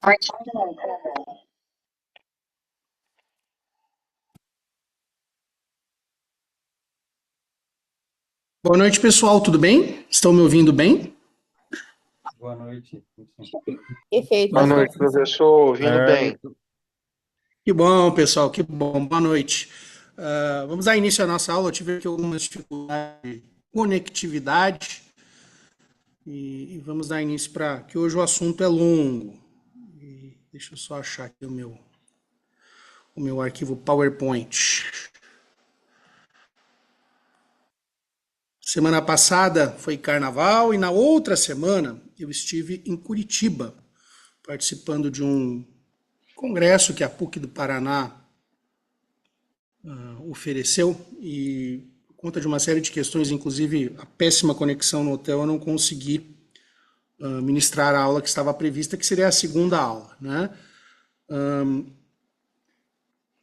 Boa noite, pessoal. Tudo bem? Estão me ouvindo bem? Boa noite. Sim. Perfeito. Boa noite, professor. Ouvindo bem. Certo. Que bom, pessoal. Que bom. Boa noite. Vamos dar início à nossa aula. Eu tive aqui algumas dificuldades de conectividade e vamos dar início para que hoje o assunto é longo. Deixa eu só achar aqui o meu arquivo PowerPoint. Semana passada foi carnaval e na outra semana eu estive em Curitiba, participando de um congresso que a PUC do Paraná ofereceu e por conta de uma série de questões, inclusive a péssima conexão no hotel, eu não consegui ministrar a aula que estava prevista, que seria a segunda aula, né?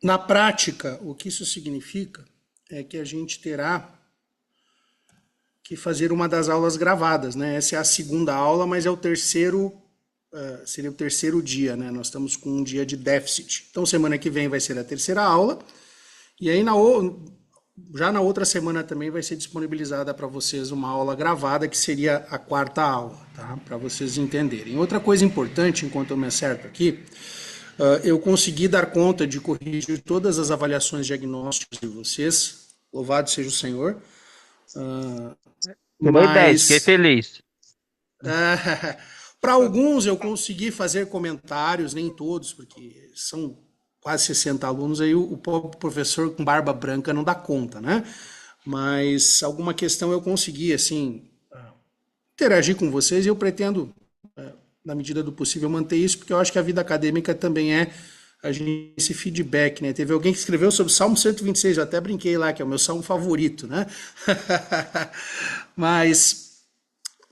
Na prática, o que isso significa é que a gente terá que fazer uma das aulas gravadas, né? Essa é a segunda aula, mas é o terceiro, seria o terceiro dia, né? Nós estamos com um dia de déficit. Então, semana que vem vai ser a terceira aula, e aí já na outra semana também vai ser disponibilizada para vocês uma aula gravada, que seria a quarta aula, tá? Para vocês entenderem. Outra coisa importante, enquanto eu me acerto aqui, eu consegui dar conta de corrigir todas as avaliações diagnósticas de vocês, louvado seja o Senhor, Tirei 10, fiquei mas feliz. para alguns eu consegui fazer comentários, nem todos, porque são quase 60 alunos, aí o pobre professor com barba branca não dá conta, né? Mas alguma questão eu consegui, assim, interagir com vocês e eu pretendo, na medida do possível, manter isso, porque eu acho que a vida acadêmica também é a gente esse feedback, né? Teve alguém que escreveu sobre o Salmo 126, eu até brinquei lá, que é o meu salmo favorito, né? Mas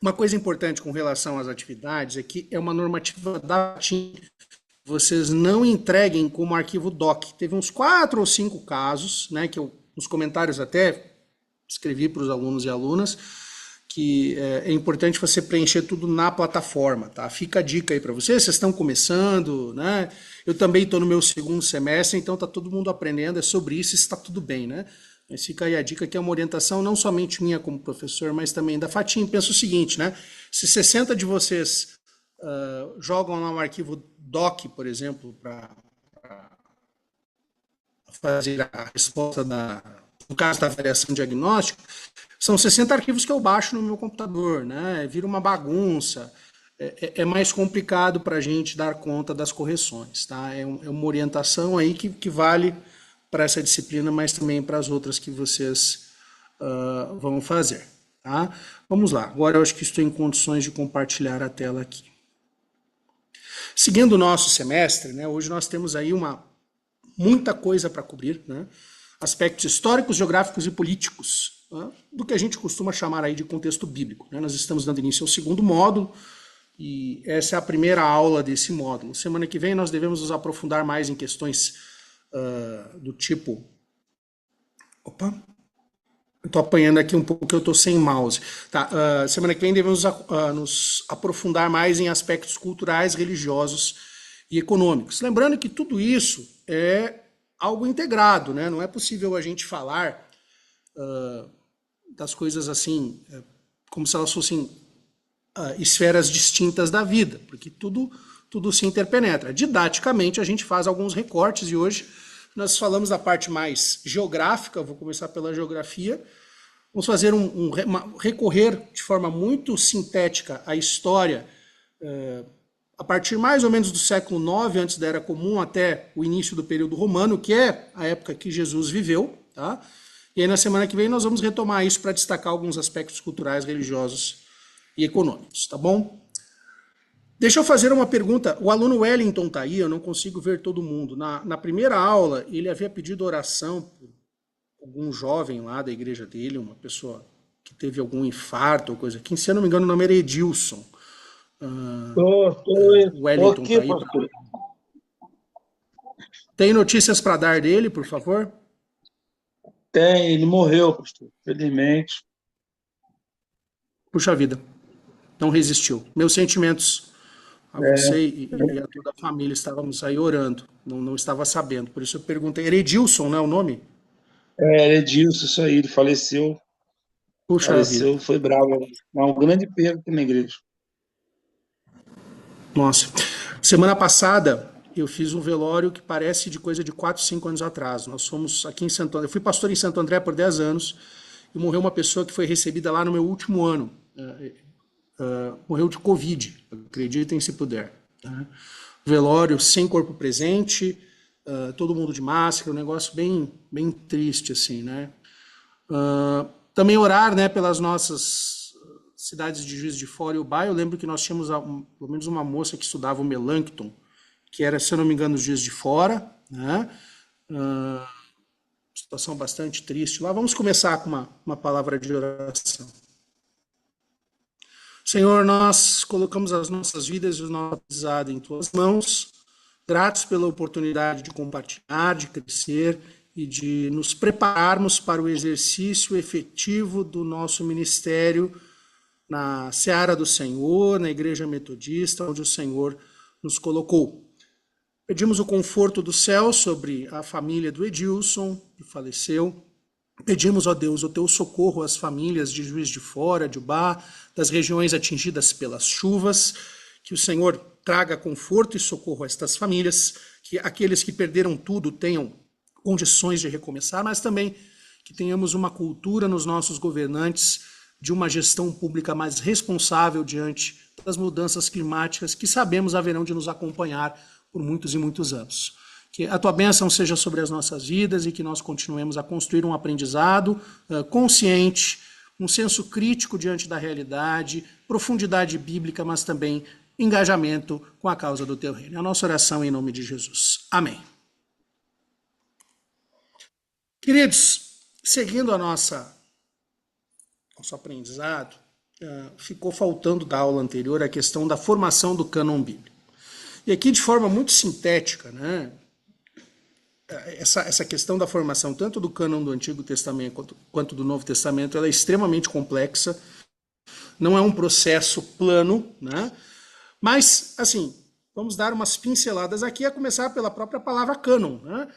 uma coisa importante com relação às atividades é que é uma normativa da TIM. Vocês não entreguem como arquivo doc. Teve uns 4 ou 5 casos, né, que eu, nos comentários até escrevi para os alunos e alunas, que é importante você preencher tudo na plataforma, tá? Fica a dica aí para vocês estão começando, né? Eu também estou no meu segundo semestre, então está todo mundo aprendendo, é sobre isso, está tudo bem, né? Mas fica aí a dica que é uma orientação não somente minha como professor, mas também da Fatim. Pensa o seguinte, né? Se 60 de vocês jogam lá um arquivo doc, por exemplo, para fazer a resposta no caso da avaliação diagnóstica, são 60 arquivos que eu baixo no meu computador, né? Vira uma bagunça. É mais complicado para a gente dar conta das correções, tá? É uma orientação aí que vale para essa disciplina, mas também para as outras que vocês vão fazer, tá? Vamos lá. Agora eu acho que estou em condições de compartilhar a tela aqui. Seguindo o nosso semestre, né? Hoje nós temos aí muita coisa para cobrir, né? Aspectos históricos, geográficos e políticos, né? Do que a gente costuma chamar aí de contexto bíblico, né? Nós estamos dando início ao segundo módulo e essa é a primeira aula desse módulo. Semana que vem nós devemos nos aprofundar mais em questões do tipo... Opa! Eu estou apanhando aqui um pouco que eu estou sem mouse. Tá, semana que vem devemos nos aprofundar mais em aspectos culturais, religiosos e econômicos. Lembrando que tudo isso é algo integrado, né? Não é possível a gente falar das coisas assim, como se elas fossem esferas distintas da vida, porque tudo se interpenetra. Didaticamente, a gente faz alguns recortes e hoje nós falamos da parte mais geográfica, vou começar pela geografia. Vamos fazer recorrer de forma muito sintética à história a partir mais ou menos do século IX, antes da Era Comum, até o início do período romano, que é a época que Jesus viveu, tá? E aí na semana que vem nós vamos retomar isso para destacar alguns aspectos culturais, religiosos e econômicos, tá bom? Deixa eu fazer uma pergunta. O aluno Wellington está aí, eu não consigo ver todo mundo. Na primeira aula, ele havia pedido oração por algum jovem lá da igreja dele, uma pessoa que teve algum infarto ou coisa aqui. Se eu não me engano, o nome era Edilson. O Tô Wellington está aqui, aí. pastor. Tem notícias para dar dele, por favor? Tem, ele morreu, pastor. Felizmente. Puxa vida, não resistiu. Meus sentimentos a você e a toda a família. Estávamos aí orando, não estava sabendo. Por isso eu perguntei. Era Edilson, não é o nome? Edilson, isso aí, ele faleceu. Puxa vida. Foi bravo. Um grande perda aqui na igreja. Nossa. Semana passada eu fiz um velório que parece de coisa de 4, 5 anos atrás. Nós fomos aqui em Santo André. Eu fui pastor em Santo André por 10 anos e morreu uma pessoa que foi recebida lá no meu último ano. Morreu de Covid, acreditem se puder. Tá? Velório sem corpo presente, todo mundo de máscara, um negócio bem triste, assim, né? Também orar, né, pelas nossas cidades de Juiz de Fora e Ubaia. Eu lembro que nós tínhamos pelo menos uma moça que estudava o Melancton, que era, se eu não me engano, os Juiz de Fora, né? Situação bastante triste lá. Vamos começar com uma palavra de oração. Senhor, nós colocamos as nossas vidas e o nosso aprendizado em Tuas mãos, gratos pela oportunidade de compartilhar, de crescer e de nos prepararmos para o exercício efetivo do nosso ministério na Seara do Senhor, na Igreja Metodista, onde o Senhor nos colocou. Pedimos o conforto do céu sobre a família do Edilson, que faleceu. Pedimos, ó Deus, o teu socorro às famílias de Juiz de Fora, de Ubá, das regiões atingidas pelas chuvas, que o Senhor traga conforto e socorro a estas famílias, que aqueles que perderam tudo tenham condições de recomeçar, mas também que tenhamos uma cultura nos nossos governantes de uma gestão pública mais responsável diante das mudanças climáticas que sabemos haverão de nos acompanhar por muitos e muitos anos. Que a tua bênção seja sobre as nossas vidas e que nós continuemos a construir um aprendizado consciente, um senso crítico diante da realidade, profundidade bíblica, mas também engajamento com a causa do teu reino. É a nossa oração em nome de Jesus. Amém. Queridos, seguindo nosso aprendizado, ficou faltando da aula anterior a questão da formação do cânon bíblico. E aqui, de forma muito sintética, né, essa questão da formação, tanto do cânon do Antigo Testamento quanto do Novo Testamento, ela é extremamente complexa, não é um processo plano, né? Mas, assim, vamos dar umas pinceladas aqui, a começar pela própria palavra cânon, né?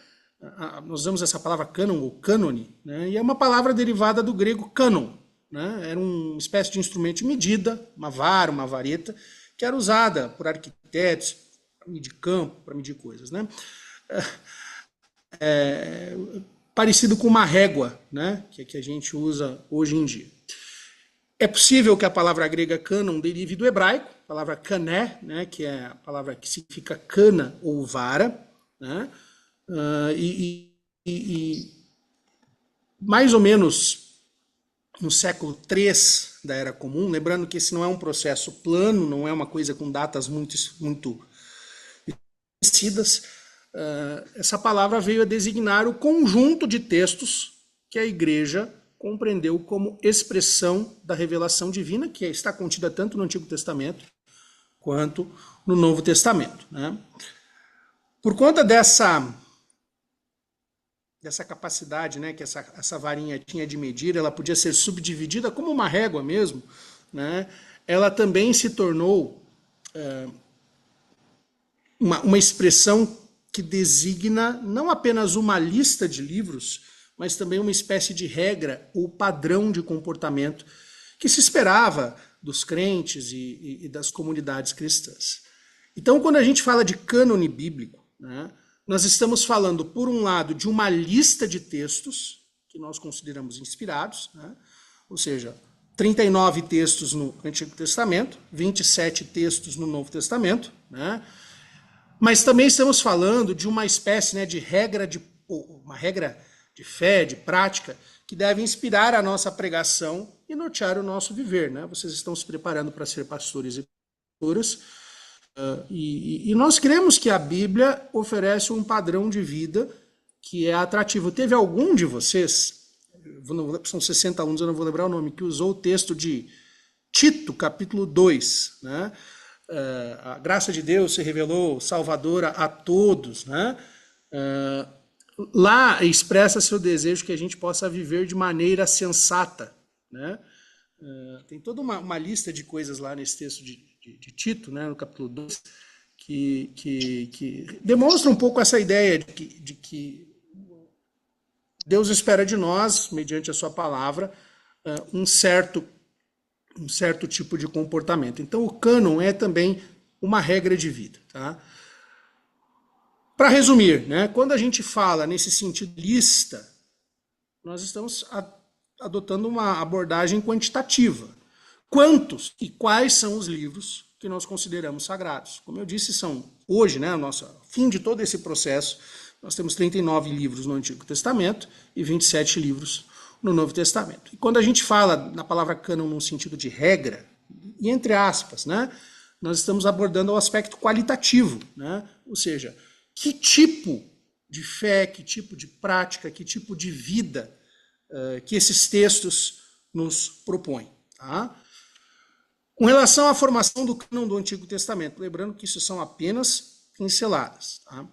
Nós usamos essa palavra cânon ou cânone, né? E é uma palavra derivada do grego cânon, né? Era uma espécie de instrumento de medida, uma vara, uma vareta, que era usada por arquitetos para medir campo, para medir coisas, né? Parecido com uma régua, né? Que a gente usa hoje em dia. É possível que a palavra grega cânon derive do hebraico, a palavra cané, né? Que é a palavra que significa cana ou vara, né? Mais ou menos no século III da Era Comum, lembrando que esse não é um processo plano, não é uma coisa com datas muito conhecidas, essa palavra veio a designar o conjunto de textos que a igreja compreendeu como expressão da revelação divina, que está contida tanto no Antigo Testamento quanto no Novo Testamento, né? Por conta dessa capacidade, né, que essa varinha tinha de medir, ela podia ser subdividida como uma régua mesmo, né? Ela também se tornou uma expressão que designa não apenas uma lista de livros, mas também uma espécie de regra ou padrão de comportamento que se esperava dos crentes e das comunidades cristãs. Então, quando a gente fala de cânone bíblico, né, nós estamos falando, por um lado, de uma lista de textos que nós consideramos inspirados, né, ou seja, 39 textos no Antigo Testamento, 27 textos no Novo Testamento, né, mas também estamos falando de uma espécie, né, de uma regra de fé, de prática, que deve inspirar a nossa pregação e nortear o nosso viver, né? Vocês estão se preparando para ser pastores e pastoras, e nós cremos que a Bíblia oferece um padrão de vida que é atrativo. Teve algum de vocês, são 60 alunos, eu não vou lembrar o nome, que usou o texto de Tito, capítulo 2, né? A graça de Deus se revelou salvadora a todos, né? Lá expressa seu desejo que a gente possa viver de maneira sensata, né? Tem toda uma lista de coisas lá nesse texto de de Tito, né, no capítulo 2, que demonstra um pouco essa ideia de que Deus espera de nós, mediante a sua palavra, um certo tipo de comportamento. Então, o cânon é também uma regra de vida. Tá? Para resumir, né, quando a gente fala nesse sentido lista, nós estamos adotando uma abordagem quantitativa. Quantos e quais são os livros que nós consideramos sagrados? Como eu disse, são hoje, né, fim de todo esse processo, nós temos 39 livros no Antigo Testamento e 27 livros no Novo Testamento. E quando a gente fala na palavra cânon num sentido de regra, e entre aspas, né, nós estamos abordando o aspecto qualitativo, né? Ou seja, que tipo de fé, que tipo de prática, que tipo de vida que esses textos nos propõem. Tá? Com relação à formação do cânon do Antigo Testamento, lembrando que isso são apenas pinceladas. Tá?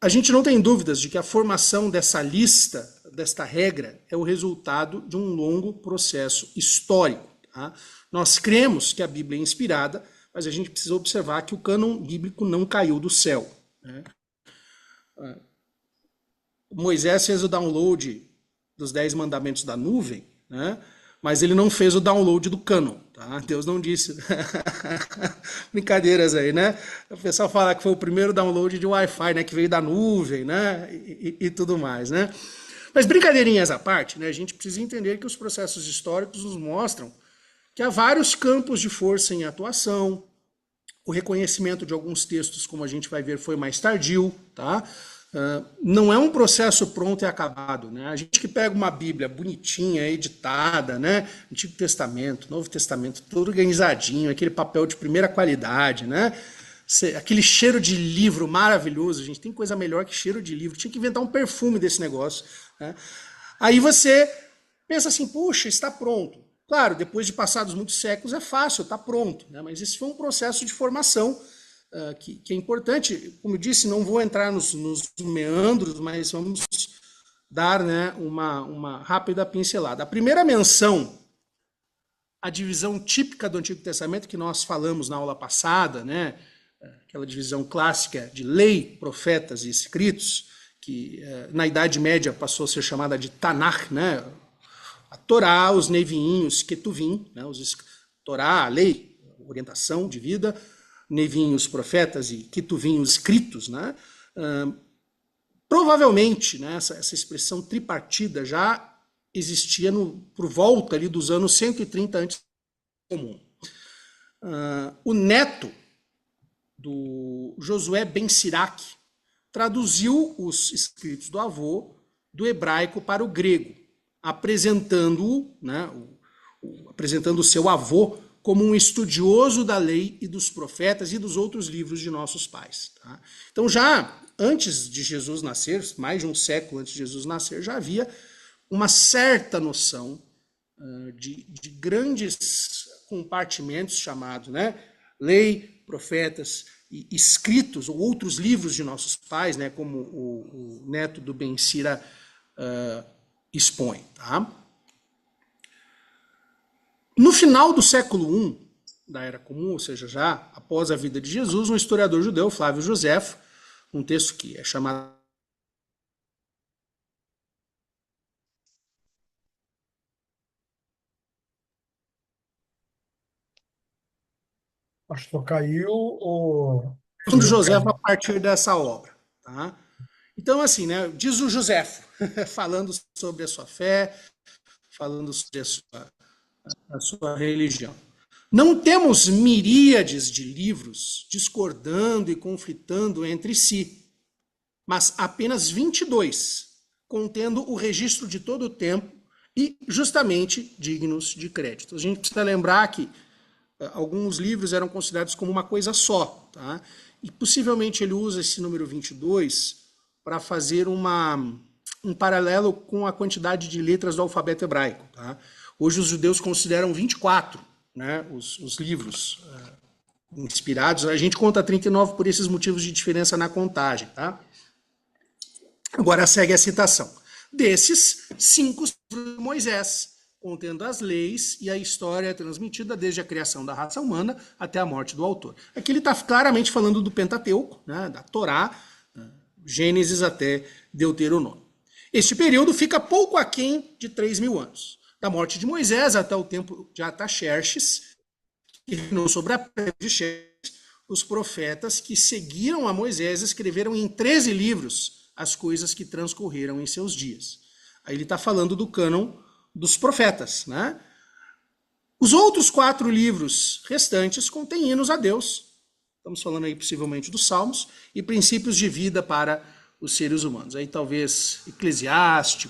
A gente não tem dúvidas de que a formação dessa lista, desta regra, é o resultado de um longo processo histórico. Tá? Nós cremos que a Bíblia é inspirada, mas a gente precisa observar que o cânon bíblico não caiu do céu. Né? Moisés fez o download dos 10 mandamentos da nuvem, né? Mas ele não fez o download do cânon. Tá? Deus não disse. Brincadeiras aí, né? O pessoal fala que foi o primeiro download de Wi-Fi, né? Que veio da nuvem, né? E tudo mais, né? Mas brincadeirinhas à parte, né? A gente precisa entender que os processos históricos nos mostram que há vários campos de força em atuação. O reconhecimento de alguns textos, como a gente vai ver, foi mais tardio, tá? Não é um processo pronto e acabado, né? A gente que pega uma Bíblia bonitinha, editada, né? Antigo Testamento, Novo Testamento, tudo organizadinho, aquele papel de primeira qualidade, né? Aquele cheiro de livro maravilhoso, gente, tem coisa melhor que cheiro de livro, tinha que inventar um perfume desse negócio, né? Aí você pensa assim, puxa, está pronto. Claro, depois de passados muitos séculos é fácil, está pronto, né? Mas esse foi um processo de formação que é importante. Como eu disse, não vou entrar nos meandros, mas vamos dar, né, uma rápida pincelada. A primeira menção à divisão típica do Antigo Testamento, que nós falamos na aula passada, né, aquela divisão clássica de lei, profetas e escritos, que na Idade Média passou a ser chamada de Tanakh, né, a Torá, os Neviim, os Ketuvim, né, Torá, a lei, orientação de vida, Neviim, os profetas, e Ketuvim, os escritos, né? Provavelmente, né, essa expressão tripartida já existia por volta ali dos anos 130 antes do comum. O neto do Josué Ben Sirac traduziu os escritos do avô do hebraico para o grego, apresentando-o, né, apresentando o seu avô como um estudioso da lei e dos profetas e dos outros livros de nossos pais. Tá? Então, já antes de Jesus nascer, mais de um século antes de Jesus nascer, já havia uma certa noção de grandes compartimentos chamados, né, lei, profetas e escritos, ou outros livros de nossos pais, né, como o neto do Ben Sira expõe. Tá? No final do século I da Era Comum, ou seja, já após a vida de Jesus, um historiador judeu, Flávio Joséfo, um texto que é chamado... Acho que só caiu o... do Joséfo a partir dessa obra. Tá? Então, assim, né, diz o Joséfo, falando sobre a sua fé, falando sobre a sua religião. Não temos miríades de livros discordando e conflitando entre si, mas apenas 22, contendo o registro de todo o tempo e justamente dignos de crédito. A gente precisa lembrar que alguns livros eram considerados como uma coisa só, tá? E possivelmente ele usa esse número 22 para fazer um paralelo com a quantidade de letras do alfabeto hebraico, tá? Hoje os judeus consideram 24, né, os livros inspirados. A gente conta 39 por esses motivos de diferença na contagem. Tá? Agora segue a citação. Desses, 5 livros de Moisés contendo as leis e a história transmitida desde a criação da raça humana até a morte do autor. Aqui ele está claramente falando do Pentateuco, né, da Torá, Gênesis até Deuteronômio. Este período fica pouco aquém de 3.000 anos. Da morte de Moisés até o tempo de Artaxerxes, que reinou sobre a pele de Xerxes, os profetas que seguiram a Moisés escreveram em 13 livros as coisas que transcorreram em seus dias. Aí ele está falando do cânon dos profetas, né? Os outros 4 livros restantes contêm hinos a Deus. Estamos falando aí possivelmente dos Salmos e princípios de vida para os seres humanos. Aí talvez Eclesiastes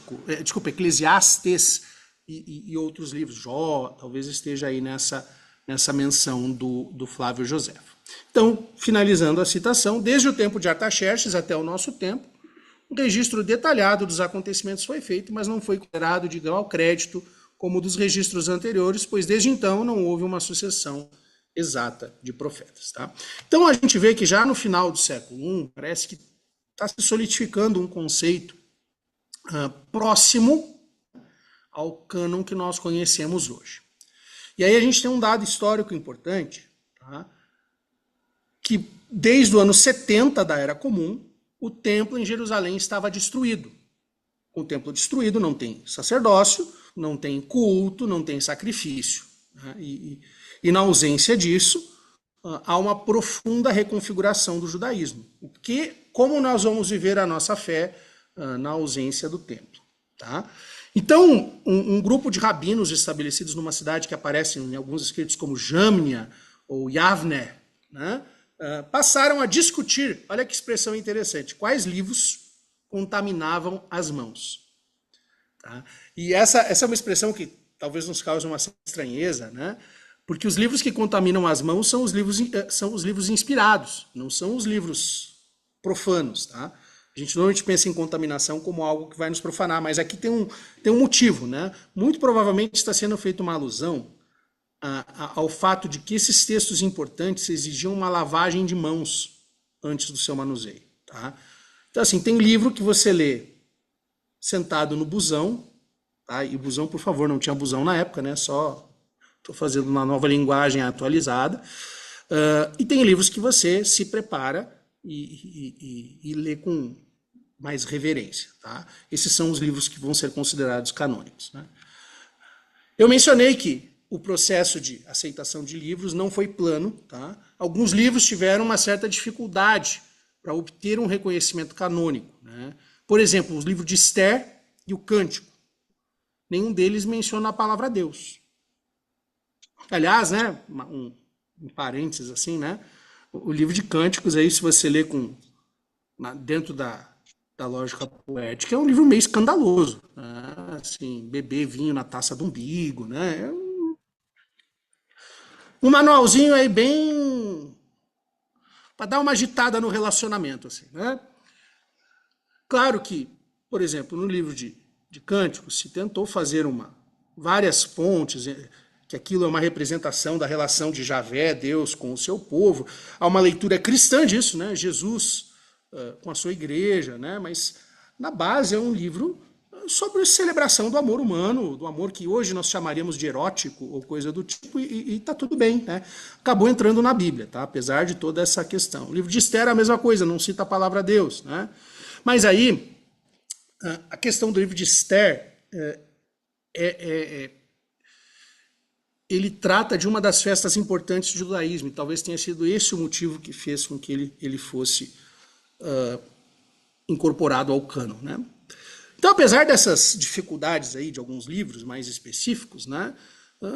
e outros livros, Jó, talvez esteja aí nessa menção do Flávio Joséfo. Então, finalizando a citação, desde o tempo de Artaxerxes até o nosso tempo, um registro detalhado dos acontecimentos foi feito, mas não foi considerado de igual crédito como o dos registros anteriores, pois desde então não houve uma sucessão exata de profetas. Tá? Então a gente vê que já no final do século I, parece que está se solidificando um conceito próximo ao cânon que nós conhecemos hoje. E aí a gente tem um dado histórico importante, tá? Que desde o ano 70 da Era Comum, o templo em Jerusalém estava destruído. Com o templo destruído não tem sacerdócio, não tem culto, não tem sacrifício. Né? E na ausência disso, há uma profunda reconfiguração do judaísmo. Como nós vamos viver a nossa fé na ausência do templo? Tá? Então, um grupo de rabinos estabelecidos numa cidade que aparece em alguns escritos como Jamnia ou Yavne, né? Passaram a discutir, olha que expressão interessante, quais livros contaminavam as mãos. Tá? E essa é uma expressão que talvez nos cause uma estranheza, né? Porque os livros que contaminam as mãos são os livros inspirados, não são os livros profanos. Tá? A gente normalmente pensa em contaminação como algo que vai nos profanar, mas aqui tem um motivo. Né? Muito provavelmente está sendo feita uma alusão ao fato de que esses textos importantes exigiam uma lavagem de mãos antes do seu manuseio. Tá? Então, assim, tem livro que você lê sentado no busão, tá? E busão, por favor, não tinha busão na época, né? Só estou fazendo uma nova linguagem atualizada. E tem livros que você se prepara e lê com mais reverência. Tá? Esses são os livros que vão ser considerados canônicos. Né? Eu mencionei que o processo de aceitação de livros não foi plano. Tá? Alguns livros tiveram uma certa dificuldade para obter um reconhecimento canônico. Né? Por exemplo, os livros de Esther e o Cântico. Nenhum deles menciona a palavra Deus. Aliás, né, um parênteses assim, né, o livro de Cânticos, aí, se você lê dentro da lógica poética, é um livro meio escandaloso. Né? Assim, beber vinho na taça do umbigo, né? Um manualzinho aí bem para dar uma agitada no relacionamento, assim, né? Claro que, por exemplo, no livro de Cânticos se tentou fazer várias pontes, que aquilo é uma representação da relação de Javé, Deus, com o seu povo. Há uma leitura cristã disso, né? Jesus com a sua igreja, né? Mas na base é um livro sobre celebração do amor humano, do amor que hoje nós chamaríamos de erótico ou coisa do tipo, e tá tudo bem, né? Acabou entrando na Bíblia, tá? Apesar de toda essa questão. O livro de Esther é a mesma coisa, não cita a palavra Deus, né? Mas aí, a questão do livro de Esther ele trata de uma das festas importantes do judaísmo, e talvez tenha sido esse o motivo que fez com que ele fosse incorporado ao cânon, né? Então, apesar dessas dificuldades aí de alguns livros mais específicos, né,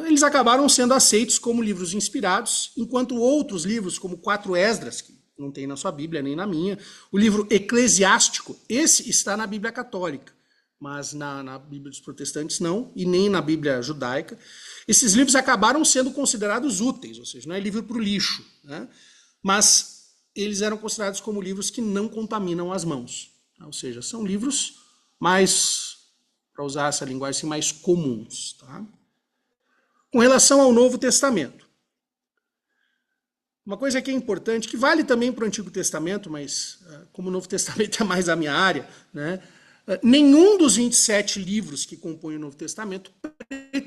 eles acabaram sendo aceitos como livros inspirados, enquanto outros livros, como 4 Esdras, que não tem na sua Bíblia nem na minha, o livro Eclesiástico, esse está na Bíblia católica, mas na Bíblia dos protestantes não, e nem na Bíblia judaica. Esses livros acabaram sendo considerados úteis, ou seja, não é livro para o lixo, né? Mas eles eram considerados como livros que não contaminam as mãos. Ou seja, são livros mais, para usar essa linguagem assim, mais comuns. Tá? Com relação ao Novo Testamento, uma coisa que é importante, que vale também para o Antigo Testamento, mas como o Novo Testamento é mais a minha área, né, nenhum dos 27 livros que compõem o Novo Testamento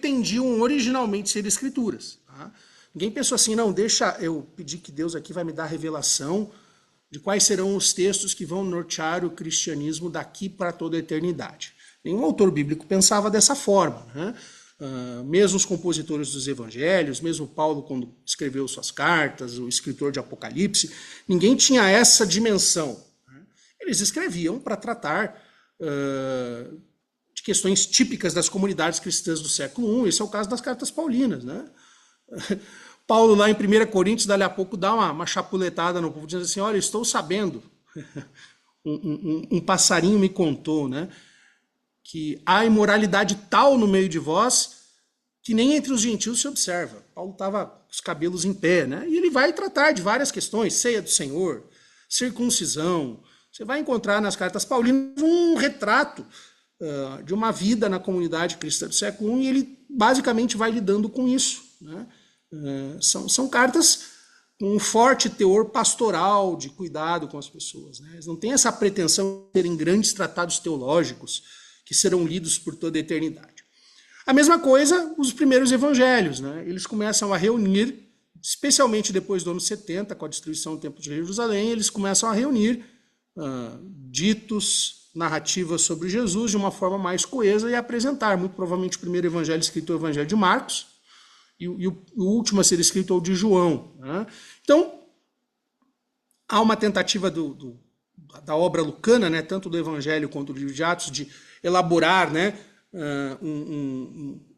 pretendiam originalmente ser escrituras. Tá? Ninguém pensou assim, não, deixa eu pedir que Deus aqui vai me dar a revelação de quais serão os textos que vão nortear o cristianismo daqui para toda a eternidade. Nenhum autor bíblico pensava dessa forma. Né? Mesmo os compositores dos evangelhos, mesmo Paulo quando escreveu suas cartas, o escritor de Apocalipse, ninguém tinha essa dimensão. Né? Eles escreviam para tratar de questões típicas das comunidades cristãs do século I. Esse é o caso das cartas paulinas. Né? Paulo, lá em 1 Coríntios, dali a pouco, dá uma chapuletada no povo, dizendo assim, olha, estou sabendo, um passarinho me contou, né, que há imoralidade tal no meio de vós que nem entre os gentios se observa. Paulo estava com os cabelos em pé, né, e ele vai tratar de várias questões, ceia do Senhor, circuncisão. Você vai encontrar nas cartas paulinas um retrato de uma vida na comunidade cristã do século I, e ele basicamente vai lidando com isso, né. São cartas com um forte teor pastoral, de cuidado com as pessoas. Né? Eles não têm essa pretensão de serem grandes tratados teológicos que serão lidos por toda a eternidade. A mesma coisa os primeiros evangelhos. Né? Eles começam a reunir, especialmente depois do ano 70, com a destruição do Templo de Jerusalém, eles começam a reunir ditos, narrativas sobre Jesus de uma forma mais coesa e apresentar. Muito provavelmente o primeiro evangelho escrito é o Evangelho de Marcos, e o último a ser escrito é o de João. Né? Então, há uma tentativa da obra lucana, né, tanto do Evangelho quanto do livro de Atos, de elaborar, né,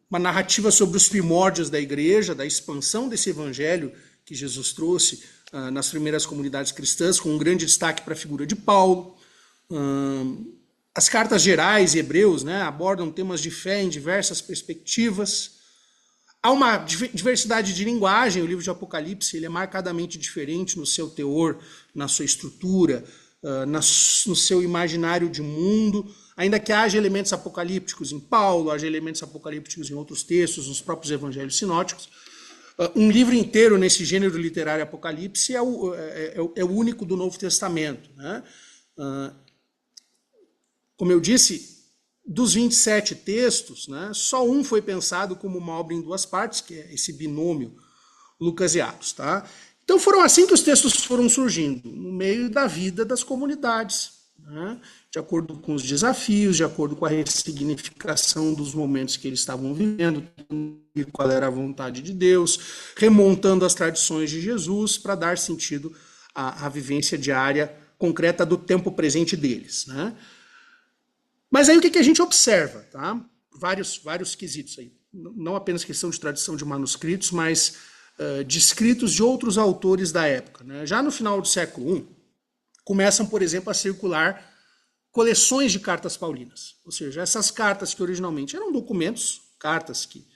uma narrativa sobre os primórdios da igreja, da expansão desse Evangelho que Jesus trouxe nas primeiras comunidades cristãs, com um grande destaque para a figura de Paulo. As cartas gerais e Hebreus, né, abordam temas de fé em diversas perspectivas. Há uma diversidade de linguagem. O livro de Apocalipse ele é marcadamente diferente no seu teor, na sua estrutura, no seu imaginário de mundo, ainda que haja elementos apocalípticos em Paulo, haja elementos apocalípticos em outros textos, nos próprios evangelhos sinóticos. Um livro inteiro nesse gênero literário Apocalipse é o único do Novo Testamento. Né? Como eu disse, dos 27 textos, né, só um foi pensado como uma obra em duas partes, que é esse binômio Lucas e Atos. Tá? Então foram assim que os textos foram surgindo, no meio da vida das comunidades, né, de acordo com os desafios, de acordo com a ressignificação dos momentos que eles estavam vivendo, qual era a vontade de Deus, remontando as tradições de Jesus para dar sentido à vivência diária concreta do tempo presente deles. Né? Mas aí o que a gente observa? Tá? Vários quesitos aí. Não apenas questão de tradição de manuscritos, mas de escritos de outros autores da época. Né? Já no final do século I, começam, por exemplo, a circular coleções de cartas paulinas. Ou seja, essas cartas que originalmente eram documentos, cartas que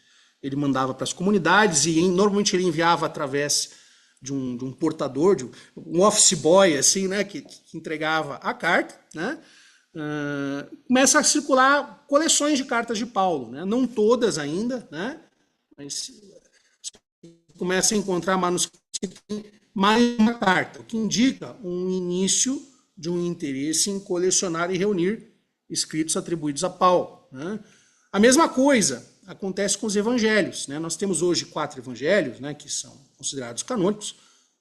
ele mandava para as comunidades e normalmente ele enviava através de um portador, de um office boy, assim, né, que entregava a carta, né? Começa a circular coleções de cartas de Paulo, né? Não todas ainda, né? Mas começa a encontrar manuscritos que tem mais uma carta, o que indica um início de um interesse em colecionar e reunir escritos atribuídos a Paulo. Né? A mesma coisa acontece com os evangelhos. Né? Nós temos hoje 4 evangelhos, né, que são considerados canônicos,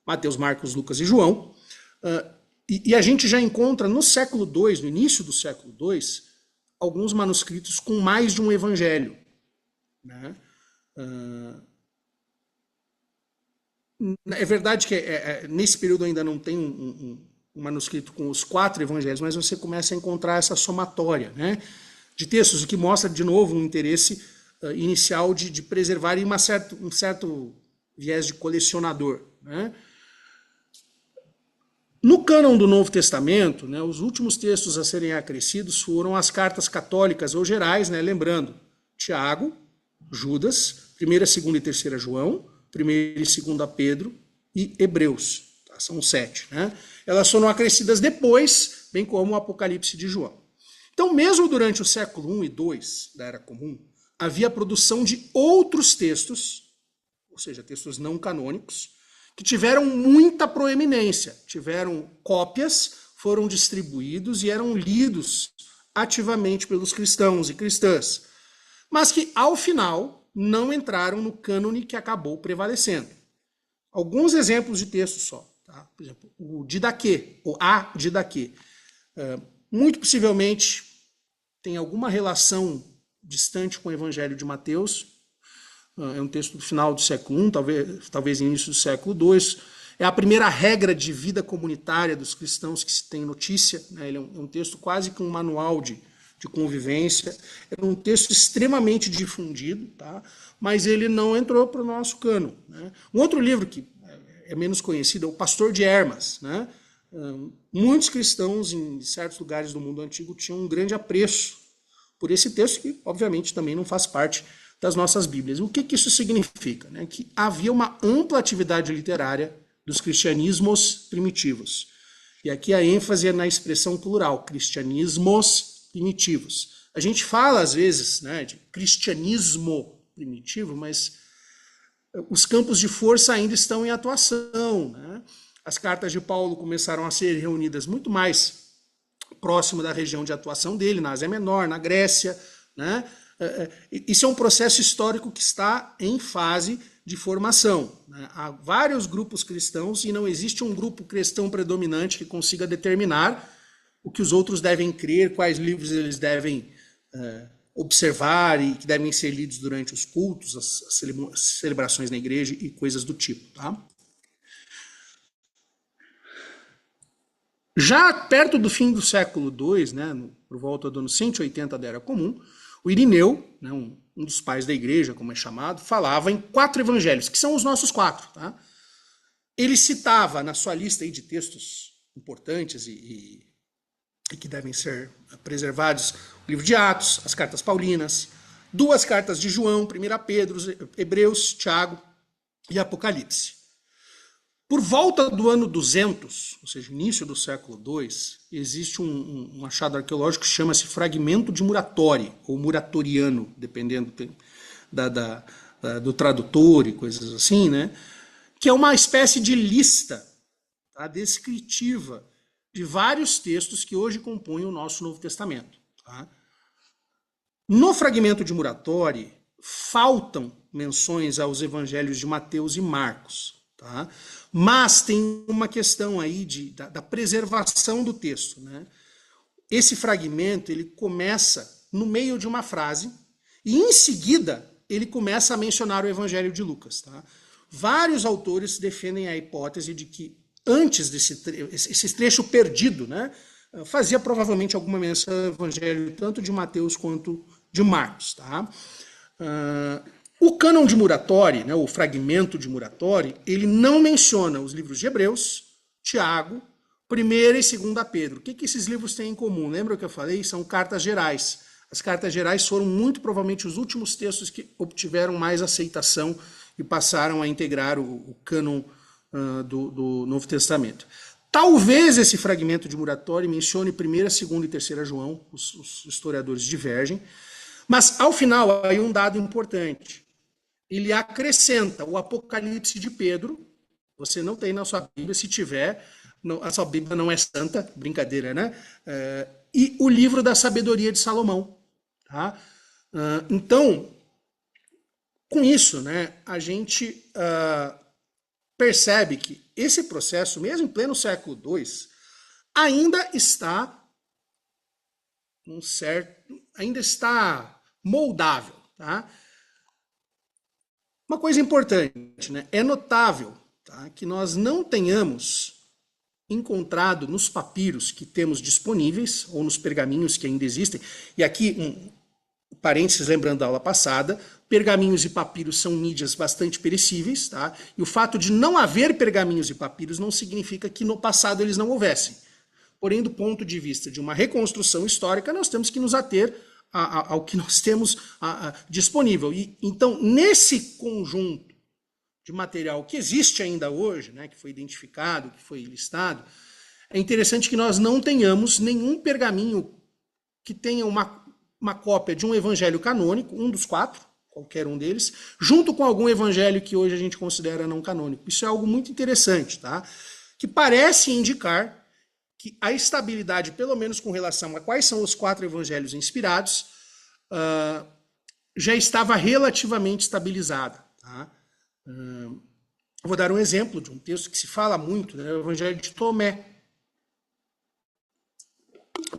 Mateus, Marcos, Lucas e João. E a gente já encontra no século II, no início do século II, alguns manuscritos com mais de um evangelho. Né? É verdade que nesse período ainda não tem um manuscrito com os 4 evangelhos, mas você começa a encontrar essa somatória, né, de textos, o que mostra, de novo, um interesse inicial de preservar e um certo viés de colecionador. Né? No cânon do Novo Testamento, né, os últimos textos a serem acrescidos foram as cartas católicas ou gerais, né, lembrando, Tiago, Judas, 1ª, 2ª e 3ª João, 1ª e 2ª Pedro e Hebreus. Tá? São 7. Né? Elas foram acrescidas depois, bem como o Apocalipse de João. Então, mesmo durante o século I e II da Era Comum, havia produção de outros textos, ou seja, textos não canônicos, que tiveram muita proeminência, tiveram cópias, foram distribuídos e eram lidos ativamente pelos cristãos e cristãs, mas que, ao final, não entraram no cânone que acabou prevalecendo. Alguns exemplos de textos só. Tá? Por exemplo, o Didaquê, ou a Didaquê. Muito possivelmente tem alguma relação distante com o Evangelho de Mateus. É um texto do final do século I, talvez início do século II. É a primeira regra de vida comunitária dos cristãos que se tem notícia. Né? Ele é um texto quase que um manual de convivência. É um texto extremamente difundido, tá? Mas ele não entrou para o nosso cânon. Né? Um outro livro que é menos conhecido é O Pastor de Hermas. Né? Muitos cristãos em certos lugares do mundo antigo tinham um grande apreço por esse texto, que obviamente também não faz parte das nossas Bíblias. O que isso significa? Né? Que havia uma ampla atividade literária dos cristianismos primitivos. E aqui a ênfase é na expressão plural, cristianismos primitivos. A gente fala, às vezes, né, de cristianismo primitivo, mas os campos de força ainda estão em atuação. Né? As cartas de Paulo começaram a ser reunidas muito mais próximo da região de atuação dele, na Ásia Menor, na Grécia. Né? Isso é um processo histórico que está em fase de formação. Né? Há vários grupos cristãos e não existe um grupo cristão predominante que consiga determinar o que os outros devem crer, quais livros eles devem observar e que devem ser lidos durante os cultos, as celebrações na igreja e coisas do tipo. Tá? Já perto do fim do século II, né, por volta do ano 180 da Era Comum, o Irineu, né, um dos pais da igreja, como é chamado, falava em 4 evangelhos, que são os nossos 4. Tá? Ele citava na sua lista aí de textos importantes e que devem ser preservados o livro de Atos, as cartas paulinas, 2 cartas de João, 1 Pedro, Hebreus, Tiago e Apocalipse. Por volta do ano 200, ou seja, início do século II, existe um achado arqueológico que chama-se fragmento de Muratori, ou muratoriano, dependendo do tradutor e coisas assim, né? Que é uma espécie de lista, tá, descritiva de vários textos que hoje compõem o nosso Novo Testamento. Tá? No fragmento de Muratori, faltam menções aos evangelhos de Mateus e Marcos. Tá? Mas tem uma questão aí da preservação do texto. Né? Esse fragmento ele começa no meio de uma frase e, em seguida, ele começa a mencionar o evangelho de Lucas. Tá? Vários autores defendem a hipótese de que antes esse trecho perdido, né, fazia provavelmente alguma menção ao evangelho tanto de Mateus quanto de Marcos. Tá? O cânon de Muratori, né, o fragmento de Muratori, ele não menciona os livros de Hebreus, Tiago, 1ª e 2ª Pedro. O que esses livros têm em comum? Lembra que eu falei? São cartas gerais. As cartas gerais foram muito provavelmente os últimos textos que obtiveram mais aceitação e passaram a integrar o cânon do Novo Testamento. Talvez esse fragmento de Muratori mencione 1ª, 2ª e 3ª João, os historiadores divergem, mas ao final aí um dado importante. Ele acrescenta o Apocalipse de Pedro, você não tem na sua Bíblia, se tiver, a sua Bíblia não é santa, brincadeira, né? E o livro da sabedoria de Salomão. Tá? Então, com isso, né, a gente percebe que esse processo, mesmo em pleno século II, ainda está moldável. Tá? Uma coisa importante, né? É notável, tá, que nós não tenhamos encontrado nos papiros que temos disponíveis, ou nos pergaminhos que ainda existem, e aqui, parênteses lembrando da aula passada, pergaminhos e papiros são mídias bastante perecíveis, tá? E o fato de não haver pergaminhos e papiros não significa que no passado eles não houvessem. Porém, do ponto de vista de uma reconstrução histórica, nós temos que nos ater ao que nós temos disponível. E, então, nesse conjunto de material que existe ainda hoje, né, que foi identificado, que foi listado, é interessante que nós não tenhamos nenhum pergaminho que tenha uma cópia de um evangelho canônico, um dos 4, qualquer um deles, junto com algum evangelho que hoje a gente considera não canônico. Isso é algo muito interessante, tá? Que parece indicar que a estabilidade, pelo menos com relação a quais são os 4 evangelhos inspirados, já estava relativamente estabilizada. Tá? Vou dar um exemplo de um texto que se fala muito, né, o Evangelho de Tomé.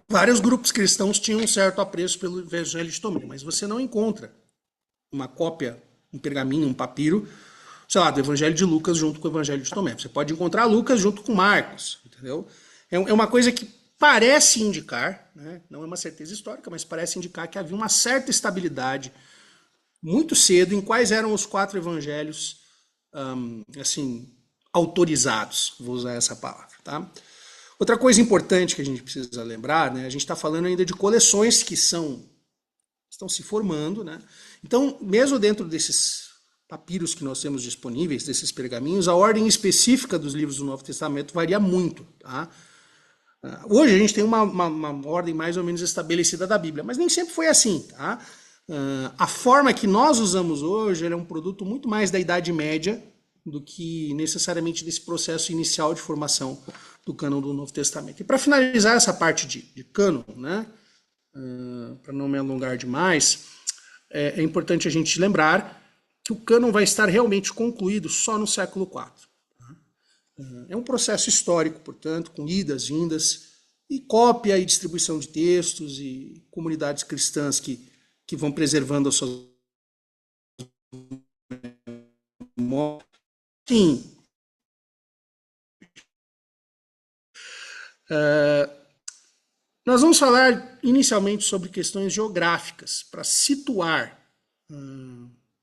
Vários grupos cristãos tinham um certo apreço pelo Evangelho de Tomé, mas você não encontra uma cópia, um pergaminho, um papiro, sei lá, do Evangelho de Lucas junto com o Evangelho de Tomé. Você pode encontrar Lucas junto com Marcos, entendeu? É uma coisa que parece indicar, né, não é uma certeza histórica, mas parece indicar que havia uma certa estabilidade muito cedo em quais eram os 4 evangelhos, assim, autorizados, vou usar essa palavra, tá? Outra coisa importante que a gente precisa lembrar, né, a gente está falando ainda de coleções que estão se formando, né? Então, mesmo dentro desses papiros que nós temos disponíveis, desses pergaminhos, a ordem específica dos livros do Novo Testamento varia muito, tá? Hoje a gente tem uma ordem mais ou menos estabelecida da Bíblia, mas nem sempre foi assim, tá? A forma que nós usamos hoje é um produto muito mais da Idade Média do que necessariamente desse processo inicial de formação do cânon do Novo Testamento. E para finalizar essa parte de cânon, né, para não me alongar demais, é importante a gente lembrar que o cânon vai estar realmente concluído só no século IV. É um processo histórico, portanto, com idas, vindas, e cópia e distribuição de textos e comunidades cristãs que vão preservando as suas... Sim. Nós vamos falar inicialmente sobre questões geográficas, para situar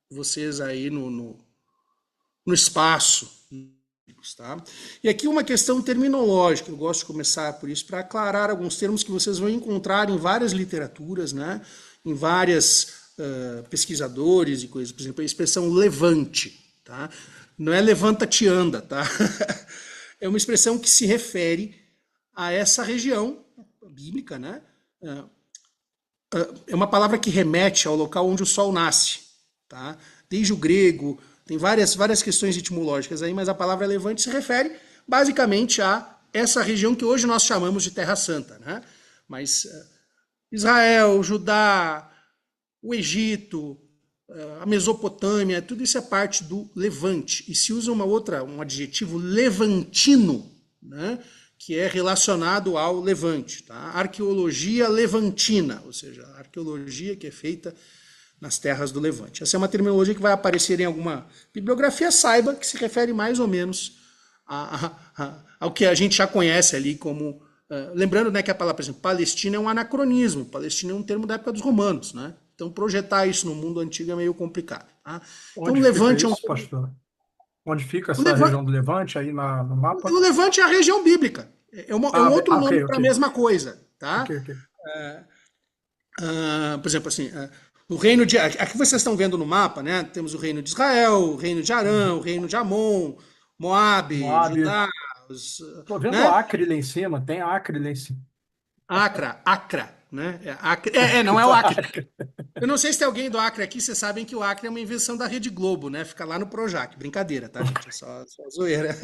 vocês aí no espaço. Tá? E aqui uma questão terminológica, eu gosto de começar por isso, para aclarar alguns termos que vocês vão encontrar em várias literaturas, né? Em várias pesquisadores e coisas. Por exemplo, a expressão levante, tá? Não é levanta-te anda, tá? É uma expressão que se refere a essa região bíblica, né? É uma palavra que remete ao local onde o sol nasce, tá? Desde o grego, tem várias questões etimológicas aí, mas a palavra levante se refere basicamente a essa região que hoje nós chamamos de Terra Santa, né? Mas Israel, Judá, o Egito, a Mesopotâmia, tudo isso é parte do Levante. E se usa um adjetivo levantino, né? Que é relacionado ao Levante, tá? Arqueologia levantina, ou seja, a arqueologia que é feita nas terras do Levante. Essa é uma terminologia que vai aparecer em alguma bibliografia, saiba que se refere mais ou menos ao que a gente já conhece ali como... lembrando, né, que a palavra, por exemplo, Palestina é um anacronismo, Palestina é um termo da época dos romanos, né? Então projetar isso no mundo antigo é meio complicado. Tá? Então Onde o fica Levante é um... isso, pastor? Onde fica O essa Levante, região do Levante aí no mapa? o Levante é a região bíblica. É um outro Ok, nome para ok. a mesma coisa, tá? Ok. Por exemplo, assim, o reino de... Aqui vocês estão vendo no mapa, né? Temos o reino de Israel, o reino de Arã, o reino de Amon, Moabe, Moab. Judá, Tô vendo né? Acre lá em cima, tem Acre lá em cima. Acra, né? Não é o Acre. Acre. Eu não sei se tem alguém do Acre aqui, vocês sabem que o Acre é uma invenção da Rede Globo, né? Fica lá no Projac. Brincadeira, tá, gente? É só zoeira.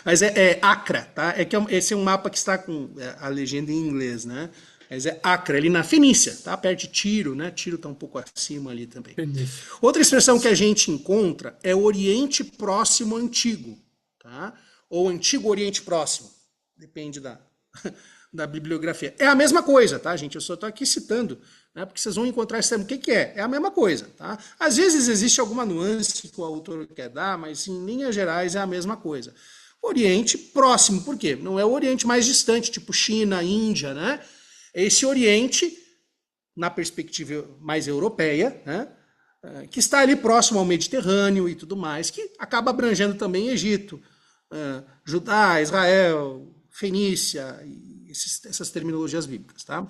Mas é Acra, tá? Esse é um mapa que está com a legenda em inglês, né? Mas é Acra, ali na Fenícia, tá? Perto de Tiro, né? Tiro está um pouco acima ali também. Fenícia. Outra expressão que a gente encontra é Oriente Próximo Antigo, tá? Ou Antigo Oriente Próximo. Depende da bibliografia. É a mesma coisa, tá, gente? Eu só estou aqui citando, né, porque vocês vão encontrar esse termo. O que é? É a mesma coisa, tá? Às vezes existe alguma nuance que o autor quer dar, mas em linhas gerais é a mesma coisa. Oriente Próximo, por quê? Não é o Oriente mais distante, tipo China, Índia, né? É esse Oriente, na perspectiva mais europeia, né, que está ali próximo ao Mediterrâneo e tudo mais, que acaba abrangendo também Egito, Judá, Israel, Fenícia, e essas terminologias bíblicas, tá?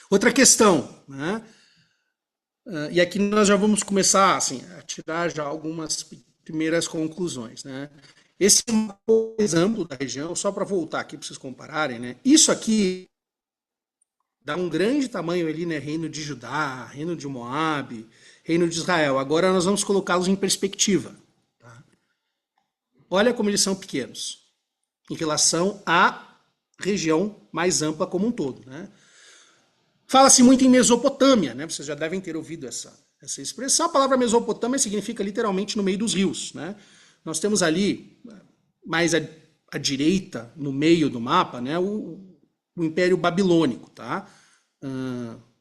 Outra questão, né? E aqui nós já vamos começar assim, a tirar já algumas primeiras conclusões, né? Esse é um exemplo da região, só para voltar aqui para vocês compararem, né? Isso aqui dá um grande tamanho ali, né? Reino de Judá, reino de Moabe, reino de Israel. Agora nós vamos colocá-los em perspectiva. Tá? Olha como eles são pequenos em relação à região mais ampla como um todo, né? Fala-se muito em Mesopotâmia, né? Vocês já devem ter ouvido essa expressão. A palavra Mesopotâmia significa literalmente no meio dos rios, né? Nós temos ali, mais à direita, no meio do mapa, né, o Império Babilônico, tá?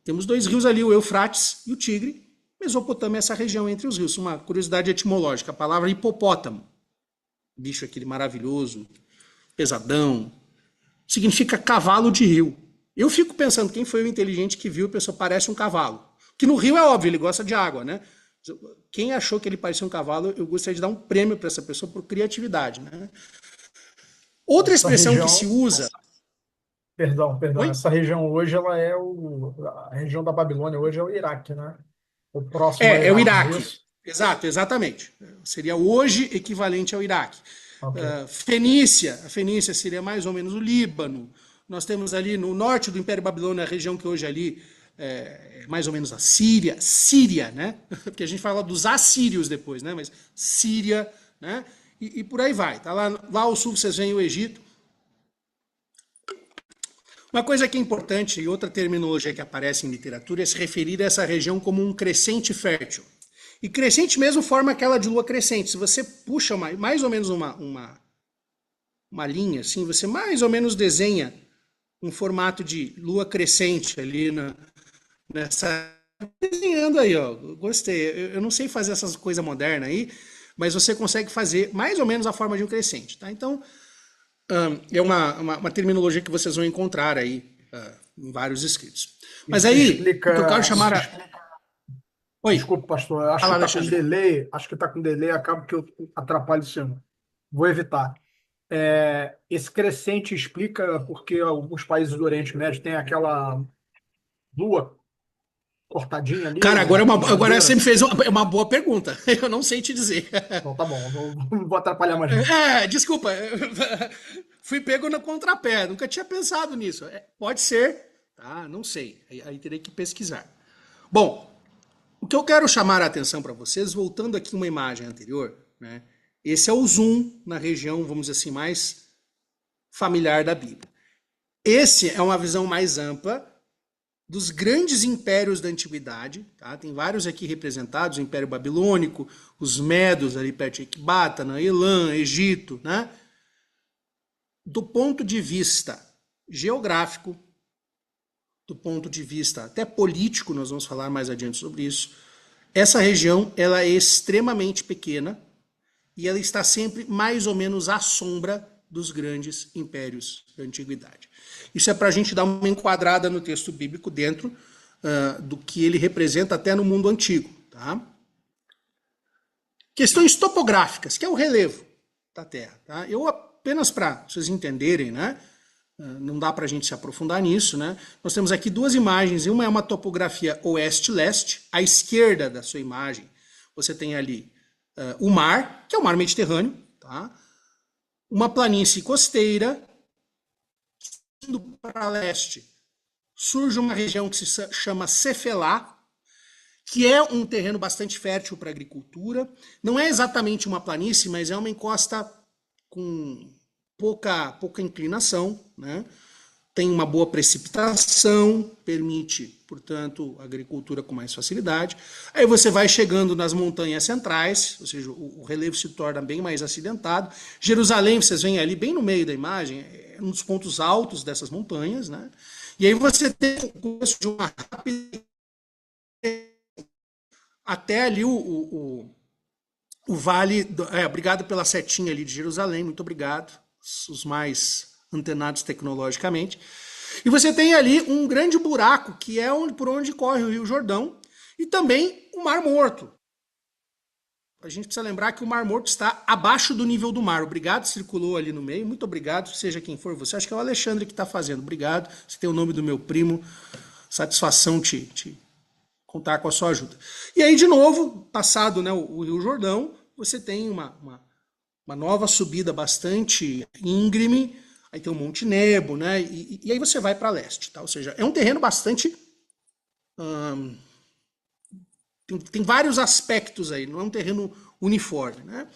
Temos dois rios ali, o Eufrates e o Tigre. Mesopotâmia é essa região entre os rios. Uma curiosidade etimológica, a palavra hipopótamo, bicho aquele maravilhoso, pesadão, significa cavalo de rio. Eu fico pensando, quem foi o inteligente que viu a pessoa parece um cavalo? Que no rio é óbvio, ele gosta de água, né? Quem achou que ele parecia um cavalo, eu gostaria de dar um prêmio para essa pessoa por criatividade, né? Outra expressão que se usa... Perdão. Oi? Essa região hoje, ela é a região da Babilônia hoje é o Iraque, né? O próximo é É o Iraque, não é Iraque. isso? Exato, exatamente. Seria hoje equivalente ao Iraque. Ok. A Fenícia seria mais ou menos o Líbano. Nós temos ali no norte do Império Babilônio, a região que hoje ali é mais ou menos a Síria, né? Porque a gente fala dos assírios depois, né? Mas Síria, né? E por aí vai. Tá lá ao sul vocês veem o Egito. Uma coisa que é importante, e outra terminologia que aparece em literatura, é se referir a essa região como um crescente fértil. E crescente mesmo forma aquela de lua crescente. Se você puxa mais ou menos uma linha, assim, você mais ou menos desenha um formato de lua crescente ali nessa... Desenhando aí, ó. Gostei. Eu não sei fazer essas coisas modernas aí, mas você consegue fazer mais ou menos a forma de um crescente, tá? Então, é uma terminologia que vocês vão encontrar aí em vários escritos. Mas Isso aí, explica. o que eu quero chamar Oi, Desculpa, pastor. Eu acho fala, que está com Alexandre. delay. Acho que está com delay. Acaba que eu atrapalho o senhor. Vou evitar. Esse crescente explica porque alguns países do Oriente Médio têm aquela lua cortadinha ali, Cara, agora você verdadeira. me fez uma boa pergunta. Eu não sei te dizer. Então tá bom, não vou atrapalhar mais não. Desculpa. Fui pego no contrapé. Nunca tinha pensado nisso. Pode ser, tá? Não sei. Aí terei que pesquisar. Bom, o que eu quero chamar a atenção para vocês, voltando aqui uma imagem anterior, né? Esse é o zoom na região, vamos dizer assim, mais familiar da Bíblia. Esse é uma visão mais ampla dos grandes impérios da antiguidade, tá? Tem vários aqui representados, o Império Babilônico, os Medos ali perto de Ecbatana, Elã, Egito, né? Do ponto de vista geográfico, do ponto de vista até político, nós vamos falar mais adiante sobre isso, essa região ela é extremamente pequena e ela está sempre mais ou menos à sombra dos grandes impérios da antiguidade. Isso é para a gente dar uma enquadrada no texto bíblico dentro do que ele representa até no mundo antigo. Tá? Questões topográficas, que é o relevo da Terra. Tá? Eu apenas para vocês entenderem, né? Não dá para a gente se aprofundar nisso, né? Nós temos aqui duas imagens, uma é uma topografia oeste-leste, à esquerda da sua imagem você tem ali o mar, que é o mar Mediterrâneo, tá? Uma planície costeira, indo para leste, surge uma região que se chama Cefelá, que é um terreno bastante fértil para agricultura. Não é exatamente uma planície, mas é uma encosta com pouca inclinação, né? Tem uma boa precipitação, permite, portanto, a agricultura com mais facilidade. Aí você vai chegando nas montanhas centrais, ou seja, o relevo se torna bem mais acidentado. Jerusalém, vocês veem ali bem no meio da imagem, é um dos pontos altos dessas montanhas, né? E aí você tem o começo de uma rápida... Até ali o vale... obrigado pela setinha ali de Jerusalém, muito obrigado. Os mais antenados tecnologicamente. E você tem ali um grande buraco, que é por onde corre o Rio Jordão, e também o Mar Morto. A gente precisa lembrar que o Mar Morto está abaixo do nível do mar. Obrigado, circulou ali no meio. Muito obrigado, seja quem for você. Acho que é o Alexandre que está fazendo. Obrigado. Você tem o nome do meu primo. Satisfação te contar com a sua ajuda. E aí, de novo, passado, né, o Rio Jordão, você tem uma nova subida bastante íngreme. Aí tem o Monte Nebo, né? E aí você vai para leste, tá? Ou seja, é um terreno bastante... tem vários aspectos aí, não é um terreno uniforme, né?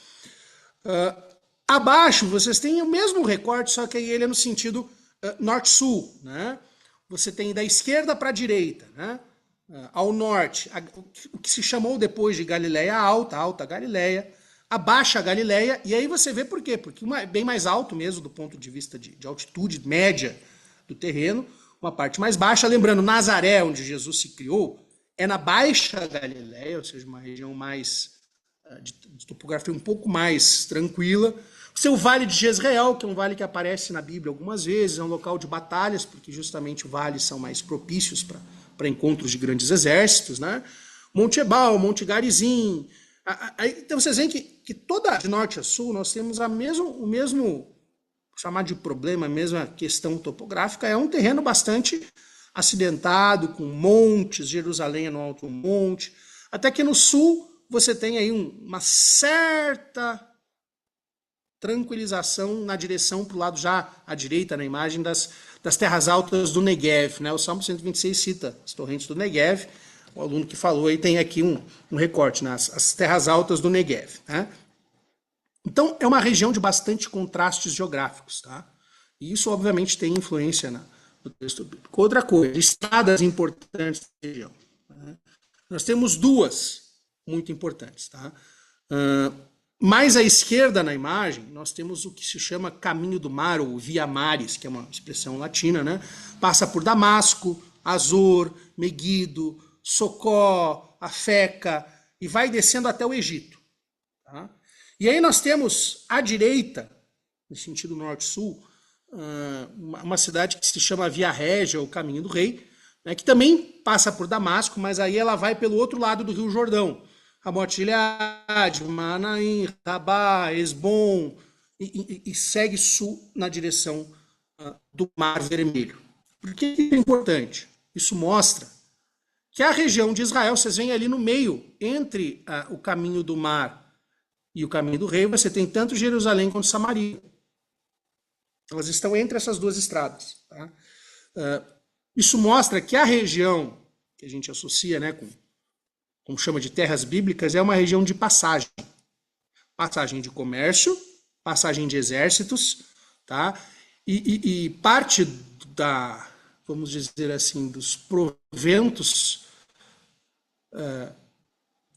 Abaixo vocês têm o mesmo recorte, só que aí ele é no sentido norte-sul, né? você tem da esquerda para a direita, né? Ao norte, o que se chamou depois de Galileia Alta, Alta Galileia, a Baixa Galileia, e aí você vê por quê? Porque uma é bem mais alto mesmo do ponto de vista de altitude média do terreno, uma parte mais baixa, lembrando, Nazaré, onde Jesus se criou, é na Baixa Galileia, ou seja, uma região mais de topografia um pouco mais tranquila. O seu Vale de Jezreel, que é um vale que aparece na Bíblia algumas vezes, é um local de batalhas, porque justamente vales são mais propícios para encontros de grandes exércitos, né? Monte Ebal, Monte Garizim. Então vocês veem que toda de norte a sul nós temos o mesmo, chamar de problema, a mesma questão topográfica, é um terreno bastante acidentado, com montes, Jerusalém é no alto monte, até que no sul você tem aí uma certa tranquilização na direção para o lado já à direita na imagem das terras altas do Negev, né? O Salmo 126 cita as torrentes do Negev, o aluno que falou aí tem aqui um recorte, né? As terras altas do Negev, né? Então é uma região de bastante contrastes geográficos, tá? E isso obviamente tem influência no texto bíblico. Outra coisa, estradas importantes da região, né? Nós temos duas muito importantes, tá? Mais à esquerda na imagem, nós temos o que se chama Caminho do Mar, ou Via Maris, que é uma expressão latina, né? Passa por Damasco, Azor, Meguido, Socó, Afeca, e vai descendo até o Egito. Tá? E aí nós temos à direita, no sentido norte-sul, uma cidade que se chama Via Régia, ou Caminho do Rei, né? Que também passa por Damasco, mas aí ela vai pelo outro lado do Rio Jordão. Ramot Gileade, Manaim, Rabá, Esbom, e segue sul na direção do Mar Vermelho. Por que isso é importante? Isso mostra que a região de Israel, vocês veem ali no meio, entre o caminho do mar e o caminho do rei, você tem tanto Jerusalém quanto Samaria. Elas estão entre essas duas estradas. Tá? Isso mostra que a região que a gente associa, né, como chama de terras bíblicas, é uma região de passagem. Passagem de comércio, passagem de exércitos, tá? E parte vamos dizer assim, dos proventos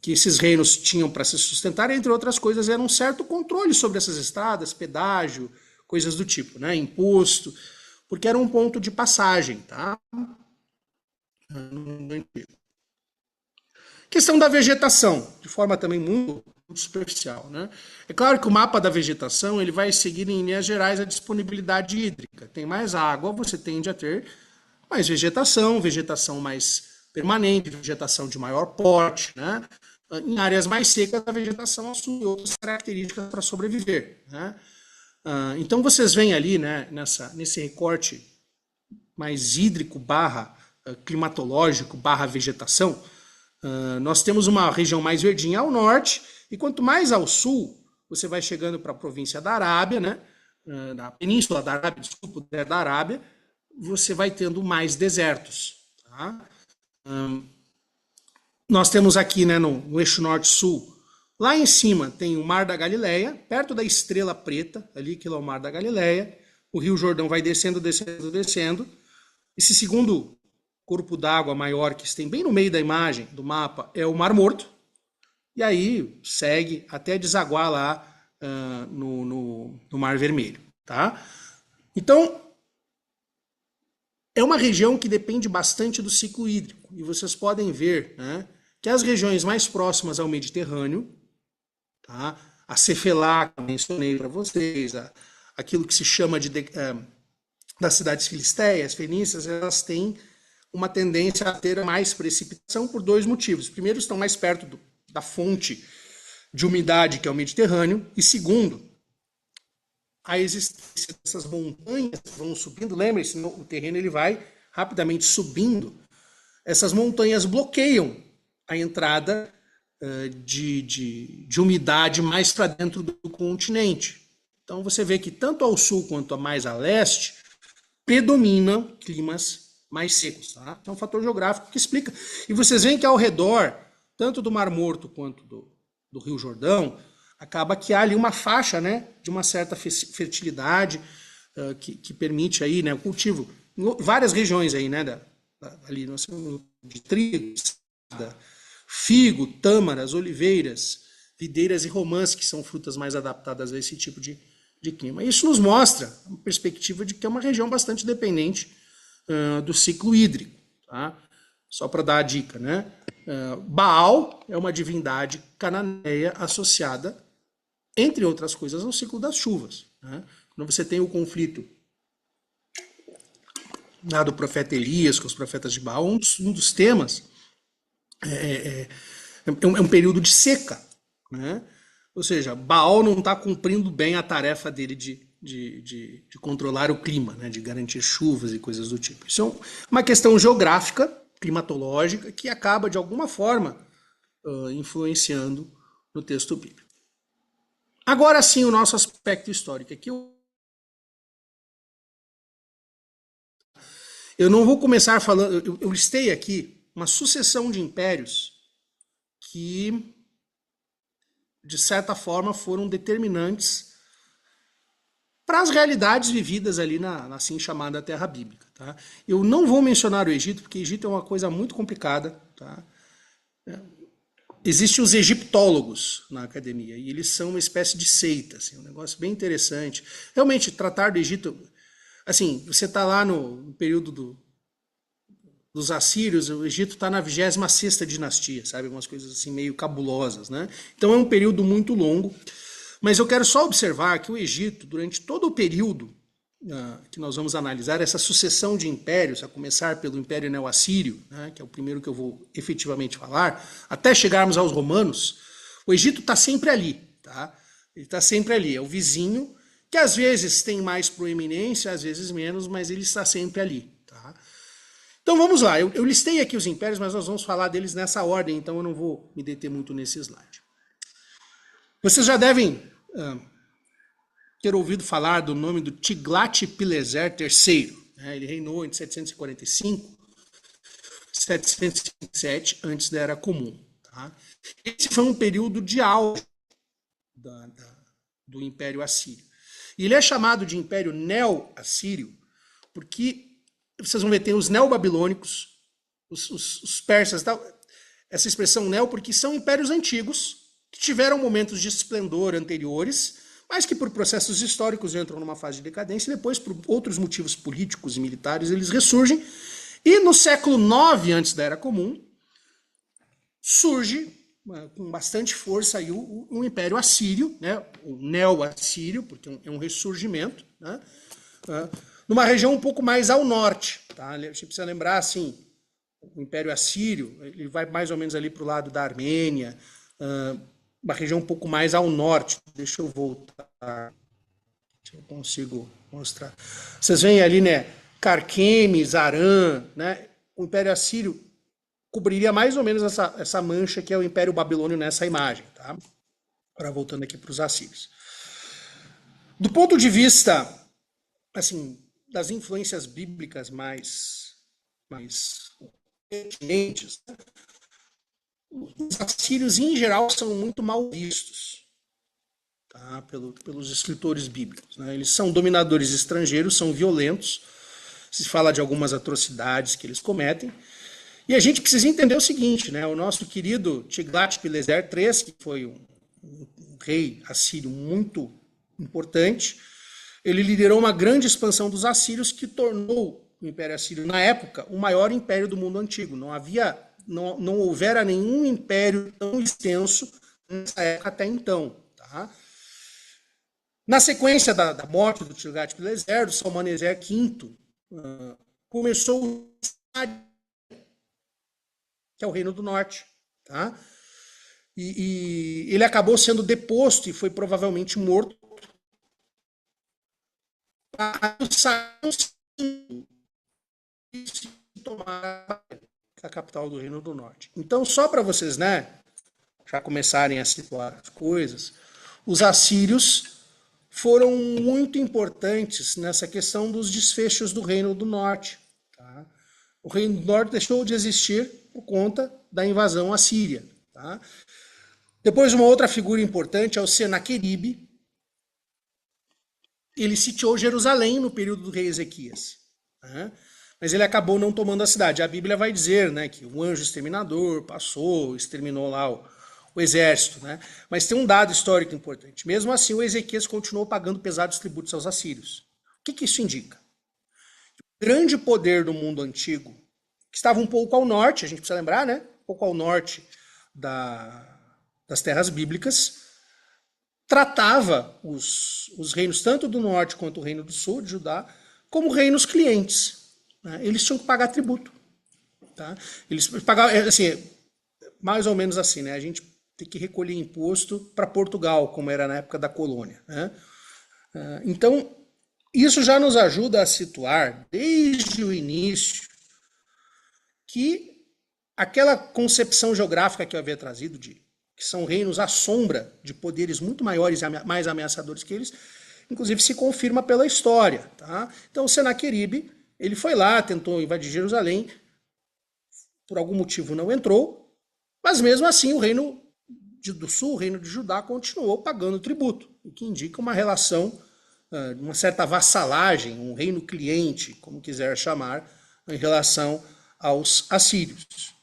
que esses reinos tinham para se sustentar, entre outras coisas, era um certo controle sobre essas estradas, pedágio, coisas do tipo, né? Imposto, porque era um ponto de passagem, tá? Questão da vegetação, de forma também muito superficial, né? É claro que o mapa da vegetação ele vai seguir em linhas gerais a disponibilidade hídrica. Tem mais água, você tende a ter mais vegetação mais permanente, vegetação de maior porte, né? Em áreas mais secas, a vegetação assume outras características para sobreviver, né? Então vocês veem ali, né, nesse recorte mais hídrico climatológico vegetação, nós temos uma região mais verdinha ao norte, e quanto mais ao sul, você vai chegando para a província da Arábia, né, da Península da Arábia, da Arábia, você vai tendo mais desertos. Tá? Nós temos aqui, né, no eixo norte-sul, lá em cima tem o Mar da Galileia, perto da Estrela Preta, ali que é o Mar da Galileia, o Rio Jordão vai descendo. Esse segundo corpo d'água maior que tem bem no meio da imagem, do mapa, é o Mar Morto, e aí segue até desaguar lá no Mar Vermelho. Tá? Então, é uma região que depende bastante do ciclo hídrico, e vocês podem ver, né, que as regiões mais próximas ao Mediterrâneo, tá? A Cefelá, que eu mencionei para vocês, aquilo que se chama das cidades filisteias, fenícias, elas têm uma tendência a ter mais precipitação por dois motivos. Primeiro, estão mais perto da fonte de umidade, que é o Mediterrâneo, e segundo, a existência dessas montanhas que vão subindo. Lembre-se, o terreno ele vai rapidamente subindo. Essas montanhas bloqueiam a entrada de umidade mais para dentro do continente. Então você vê que tanto ao sul quanto a mais a leste predominam climas mais secos. Tá? É um fator geográfico que explica. E vocês veem que ao redor, tanto do Mar Morto quanto do Rio Jordão, acaba que há ali uma faixa, né, de uma certa fertilidade que permite aí, né, o cultivo várias regiões aí, né? Ali nós temos de trigo, figo, tâmaras, oliveiras, videiras e romãs, que são frutas mais adaptadas a esse tipo de clima. Isso nos mostra uma perspectiva de que é uma região bastante dependente do ciclo hídrico. Tá? Só para dar a dica, né? Baal é uma divindade cananeia associada, entre outras coisas, ao ciclo das chuvas. Né? Quando você tem o conflito do profeta Elias com os profetas de Baal, um dos temas é um período de seca. Né? Ou seja, Baal não está cumprindo bem a tarefa dele de controlar o clima, né? De garantir chuvas e coisas do tipo. Isso é uma questão geográfica, climatológica, que acaba, de alguma forma, influenciando no texto bíblico. Agora sim, o nosso aspecto histórico. Aqui eu não vou começar falando... Eu listei aqui uma sucessão de impérios que, de certa forma, foram determinantes para as realidades vividas ali na assim chamada Terra Bíblica. Tá? Eu não vou mencionar o Egito, porque o Egito é uma coisa muito complicada. Tá? Existem os egiptólogos na academia, e eles são uma espécie de seita, assim, um negócio bem interessante. Realmente, tratar do Egito... Assim, você está lá no período dos assírios, o Egito está na 26ª dinastia, sabe? Umas coisas assim meio cabulosas, né? Então é um período muito longo, mas eu quero só observar que o Egito, durante todo o período que nós vamos analisar, essa sucessão de impérios, a começar pelo Império Neo-Assírio, né, que é o primeiro que eu vou efetivamente falar, até chegarmos aos romanos, o Egito está sempre ali, tá? Ele está sempre ali, é o vizinho, que às vezes tem mais proeminência, às vezes menos, mas ele está sempre ali. Tá? Então vamos lá, eu listei aqui os impérios, mas nós vamos falar deles nessa ordem, então eu não vou me deter muito nesse slide. Vocês já devem ter ouvido falar do nome do Tiglat-Pileser III. Né? Ele reinou entre 745 e 757 antes da Era Comum. Tá? Esse foi um período de auge do Império Assírio. E ele é chamado de Império Neo-Assírio porque, vocês vão ver, tem os neobabilônicos, os persas, tal. Essa expressão neo porque são impérios antigos que tiveram momentos de esplendor anteriores, mas que por processos históricos entram numa fase de decadência e depois, por outros motivos políticos e militares, eles ressurgem. E no século IX, antes da Era Comum, surge com bastante força aí o Império Assírio, né? O Neo-Assírio, porque é um ressurgimento, né? Numa região um pouco mais ao norte. Tá? A gente precisa lembrar, assim, o Império Assírio, ele vai mais ou menos ali para o lado da Armênia, uma região um pouco mais ao norte. Deixa eu voltar, se eu consigo mostrar. Vocês veem ali, né, Carquemes, Arã, né? O Império Assírio cobriria mais ou menos essa mancha que é o Império Babilônio nessa imagem. Tá? Agora voltando aqui para os assírios. Do ponto de vista, assim, das influências bíblicas mais pertinentes, os assírios, em geral, são muito mal vistos, tá? Pelos escritores bíblicos. Né? Eles são dominadores estrangeiros, são violentos, se fala de algumas atrocidades que eles cometem, e a gente precisa entender o seguinte, né? O nosso querido Tiglat-Pileser III, que foi um rei assírio muito importante, ele liderou uma grande expansão dos assírios que tornou o Império Assírio, na época, o maior império do mundo antigo. Não houvera nenhum império tão extenso nessa época até então. Tá? Na sequência da morte do Tiglat-Pileser, do Salmaneser V, começou que é o Reino do Norte. Tá? E ele acabou sendo deposto e foi provavelmente morto. Tomar a capital do Reino do Norte. Então, só para vocês, né, já começarem a situar as coisas, os assírios foram muito importantes nessa questão dos desfechos do Reino do Norte. Tá? O Reino do Norte deixou de existir por conta da invasão assíria. Tá? Depois, uma outra figura importante é o Senaqueribe. Ele sitiou Jerusalém no período do rei Ezequias. né? Mas ele acabou não tomando a cidade. A Bíblia vai dizer, né, que o anjo exterminador passou, exterminou lá o exército, né? Mas tem um dado histórico importante. Mesmo assim, o Ezequias continuou pagando pesados tributos aos assírios. O que isso indica? O grande poder do mundo antigo, que estava um pouco ao norte, a gente precisa lembrar, né? Um pouco ao norte das terras bíblicas, tratava os reinos, tanto do norte quanto o reino do sul, de Judá, como reinos clientes, né? Eles tinham que pagar tributo. Tá? Eles pagavam, assim, mais ou menos assim, né? A gente tem que recolher imposto para Portugal, como era na época da colônia, né? Então, isso já nos ajuda a situar, desde o início, que aquela concepção geográfica que eu havia trazido, que são reinos à sombra de poderes muito maiores e mais ameaçadores que eles, inclusive se confirma pela história. Tá? Então, o Senaqueribe, ele foi lá, tentou invadir Jerusalém, por algum motivo não entrou, mas mesmo assim o reino do sul, o reino de Judá, continuou pagando tributo, o que indica uma relação, uma certa vassalagem, um reino cliente, como quiser chamar, em relação aos assírios.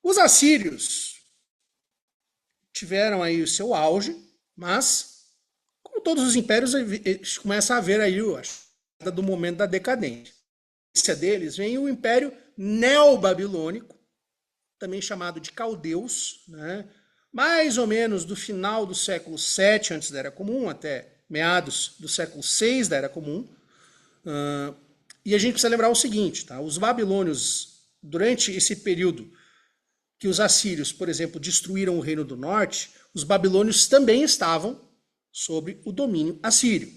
Os assírios tiveram aí o seu auge, mas, como todos os impérios, começa a haver aí a chegada do momento da decadência. Deles vem o Império Neobabilônico, também chamado de Caldeus, né? Mais ou menos do final do século VII antes da Era Comum até meados do século VI da Era Comum. E a gente precisa lembrar o seguinte, tá? Os babilônios, durante esse período que os assírios, por exemplo, destruíram o Reino do Norte, os babilônios também estavam sob o domínio assírio.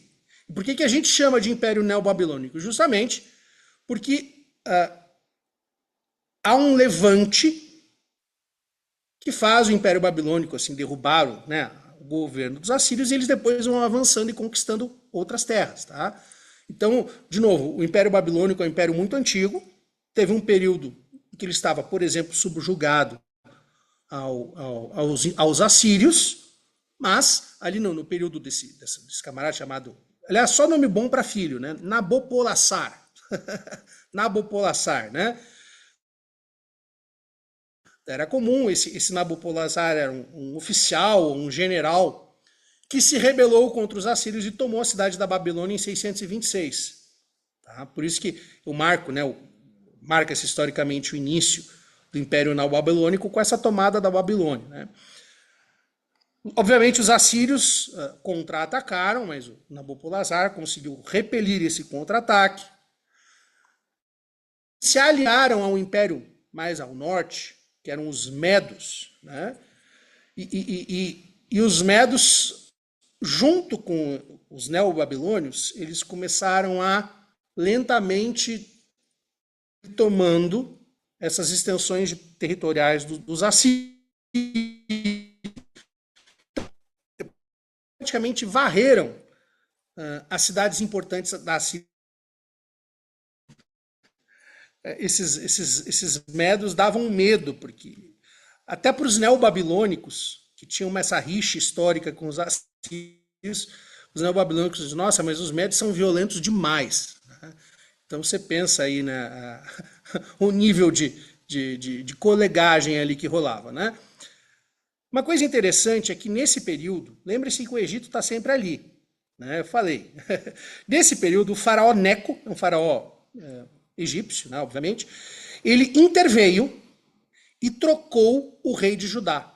E por que a gente chama de Império Neobabilônico? Justamente porque há um levante que faz o Império Babilônico assim, derrubar, né, o governo dos assírios, e eles depois vão avançando e conquistando outras terras. Tá? Então, de novo, o Império Babilônico é um império muito antigo, teve um período em que ele estava, por exemplo, subjugado aos assírios, mas ali no período desse camarada chamado, aliás, só nome bom para filho, né? Nabopolassar. Nabopolassar, né? Era comum, esse Nabopolassar era um oficial, um general, que se rebelou contra os assírios e tomou a cidade da Babilônia em 626. Tá? Por isso que eu marco, né, marca-se historicamente o início do Império Neobabilônico com essa tomada da Babilônia. Né? Obviamente os assírios contra-atacaram, mas o Nabopolassar conseguiu repelir esse contra-ataque. Se aliaram ao Império mais ao norte, que eram os Medos, né? E os Medos, junto com os neobabilônios, eles começaram a lentamente tomando essas extensões territoriais dos assírios, praticamente varreram as cidades importantes da Síria. Esses medos davam medo, porque até para os neobabilônicos, que tinham essa rixa histórica com os assírios, os neobabilônicos dizem, nossa, mas os medos são violentos demais. Então você pensa aí, né, o nível de colegagem ali que rolava. Né? Uma coisa interessante é que nesse período, lembre-se que o Egito está sempre ali. Né? Eu falei. Nesse período, o faraó Neco, um faraó egípcio, né, obviamente, ele interveio e trocou o rei de Judá.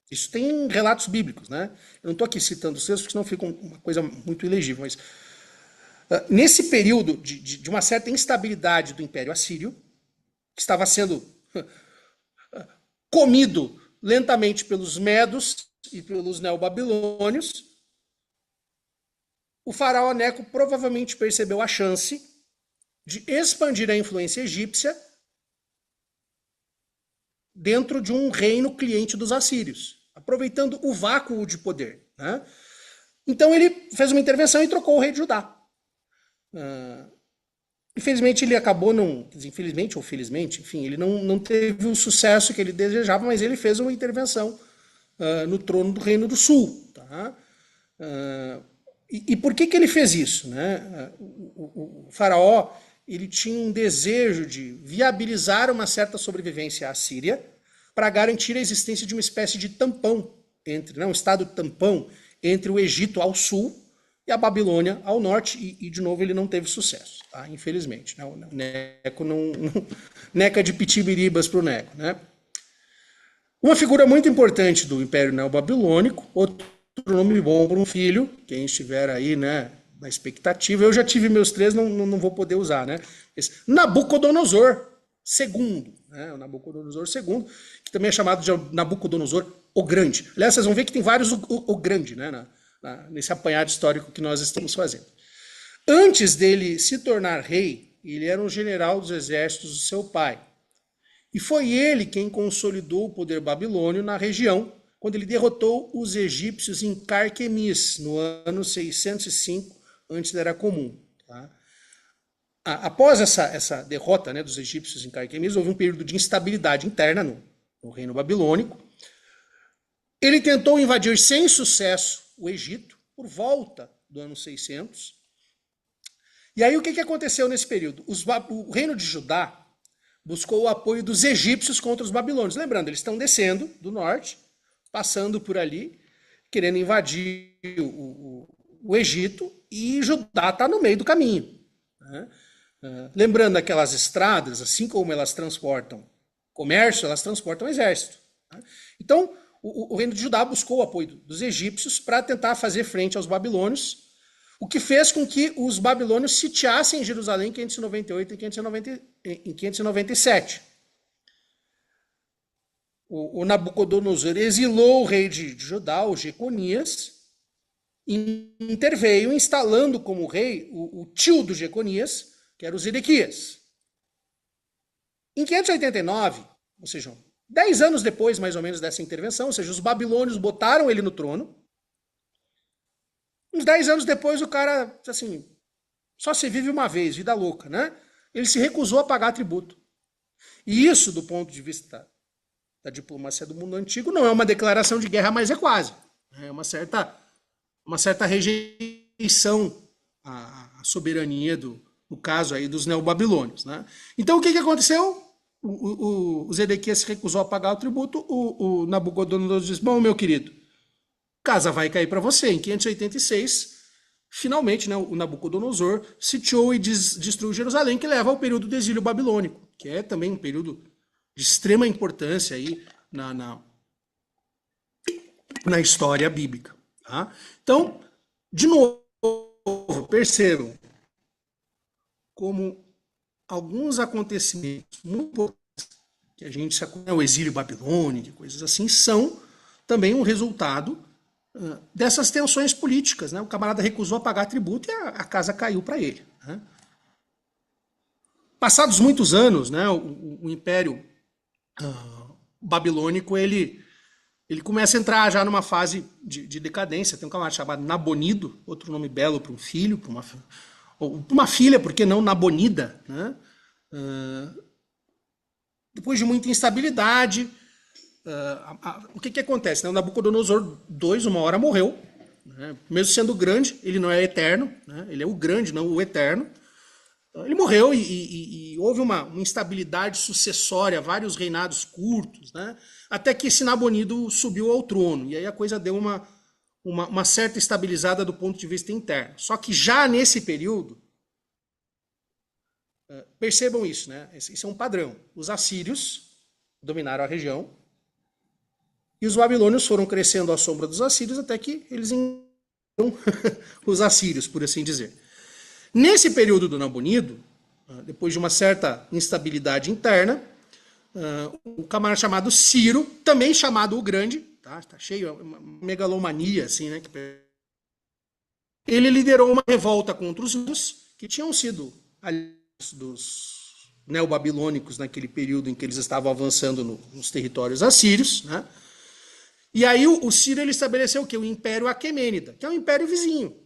Isso tem relatos bíblicos, né? Eu não estou aqui citando os textos, porque senão fica uma coisa muito ilegível, mas nesse período de uma certa instabilidade do Império Assírio, que estava sendo comido lentamente pelos medos e pelos neobabilônios, o faraó Neco provavelmente percebeu a chance de expandir a influência egípcia dentro de um reino cliente dos assírios, aproveitando o vácuo de poder. Né? Então ele fez uma intervenção e trocou o rei de Judá. Infelizmente ele acabou, infelizmente ou felizmente, enfim, ele não teve o sucesso que ele desejava, mas ele fez uma intervenção no trono do Reino do Sul. Tá? E por que ele fez isso? Né? o faraó ele tinha um desejo de viabilizar uma certa sobrevivência à Síria para garantir a existência de uma espécie de tampão entre, né, um estado tampão entre o Egito ao sul e a Babilônia ao norte, e de novo ele não teve sucesso, tá? Infelizmente. Né? O Neco não neca de pitibiribas para o Neco. Né? Uma figura muito importante do Império Neobabilônico, outro nome bom para um filho, quem estiver aí, né, na expectativa, eu já tive meus três, não vou poder usar, né? Esse Nabucodonosor II, né? O Nabucodonosor II, que também é chamado de Nabucodonosor o Grande. Aliás, vocês vão ver que tem vários o Grande, né, nesse apanhado histórico que nós estamos fazendo. Antes dele se tornar rei, ele era um general dos exércitos do seu pai. E foi ele quem consolidou o poder babilônio na região, quando ele derrotou os egípcios em Carquemis, no ano 605 antes da Era Comum. Tá? Após essa derrota, né, dos egípcios em Carquemis, houve um período de instabilidade interna no reino babilônico. Ele tentou invadir sem sucesso o Egito por volta do ano 600. E aí o que aconteceu nesse período? O reino de Judá buscou o apoio dos egípcios contra os babilônios. Lembrando, eles estão descendo do norte, passando por ali, querendo invadir o Egito, e Judá está no meio do caminho. Né? Lembrando, aquelas estradas, assim como elas transportam comércio, elas transportam exército. Né? Então, o reino de Judá buscou o apoio dos egípcios para tentar fazer frente aos babilônios, o que fez com que os babilônios sitiassem Jerusalém em 598 e 597. O Nabucodonosor exilou o rei de Judá, o Jeconias, e interveio instalando como rei o tio do Jeconias, que era o Zedequias. Em 589, ou seja, 10 anos depois, mais ou menos, dessa intervenção, ou seja, os babilônios botaram ele no trono. Uns 10 anos depois, o cara, assim, só se vive uma vez, vida louca, né? Ele se recusou a pagar tributo. E isso, do ponto de vista da diplomacia do mundo antigo, não é uma declaração de guerra, mas é quase. É uma certa rejeição à soberania, no caso aí, dos neobabilônios. Né? Então, o que aconteceu? O Zedequias se recusou a pagar o tributo, o Nabucodonosor disse, bom, meu querido, casa vai cair para você. Em 586, finalmente, né, o Nabucodonosor sitiou e destruiu Jerusalém, que leva ao período do exílio babilônico, que é também um período de extrema importância aí na história bíblica. Tá? Então, de novo, percebam como alguns acontecimentos muito importantes que a gente se acusa, o exílio babilônico, coisas assim, são também um resultado dessas tensões políticas. Né? O camarada recusou a pagar tributo e a casa caiu para ele. Né? Passados muitos anos, né, o Império Babilônico ele começa a entrar já numa fase de decadência. Tem um camarada chamado Nabonido, outro nome belo para um filho, para uma filha, por que não Nabonida? Né? Depois de muita instabilidade, o que acontece? Né? O Nabucodonosor II, uma hora morreu, né? Mesmo sendo grande, ele não é eterno, né? Ele é o grande, não o eterno. Ele morreu e houve uma instabilidade sucessória, vários reinados curtos, né? Até que esse Nabonido subiu ao trono. E aí a coisa deu uma certa estabilizada do ponto de vista interno. Só que já nesse período, percebam isso, né? Esse é um padrão. Os assírios dominaram a região e os babilônios foram crescendo à sombra dos assírios até que eles enganaram os assírios, por assim dizer. Nesse período do Nabonido, depois de uma certa instabilidade interna, o camarada chamado Ciro, também chamado o Grande, tá cheio, uma megalomania, assim, né? Ele liderou uma revolta contra os judeus, que tinham sido aliados dos neobabilônicos naquele período em que eles estavam avançando nos territórios assírios, né? E aí o Ciro ele estabeleceu o quê? O Império Aquemênida, que é um império vizinho.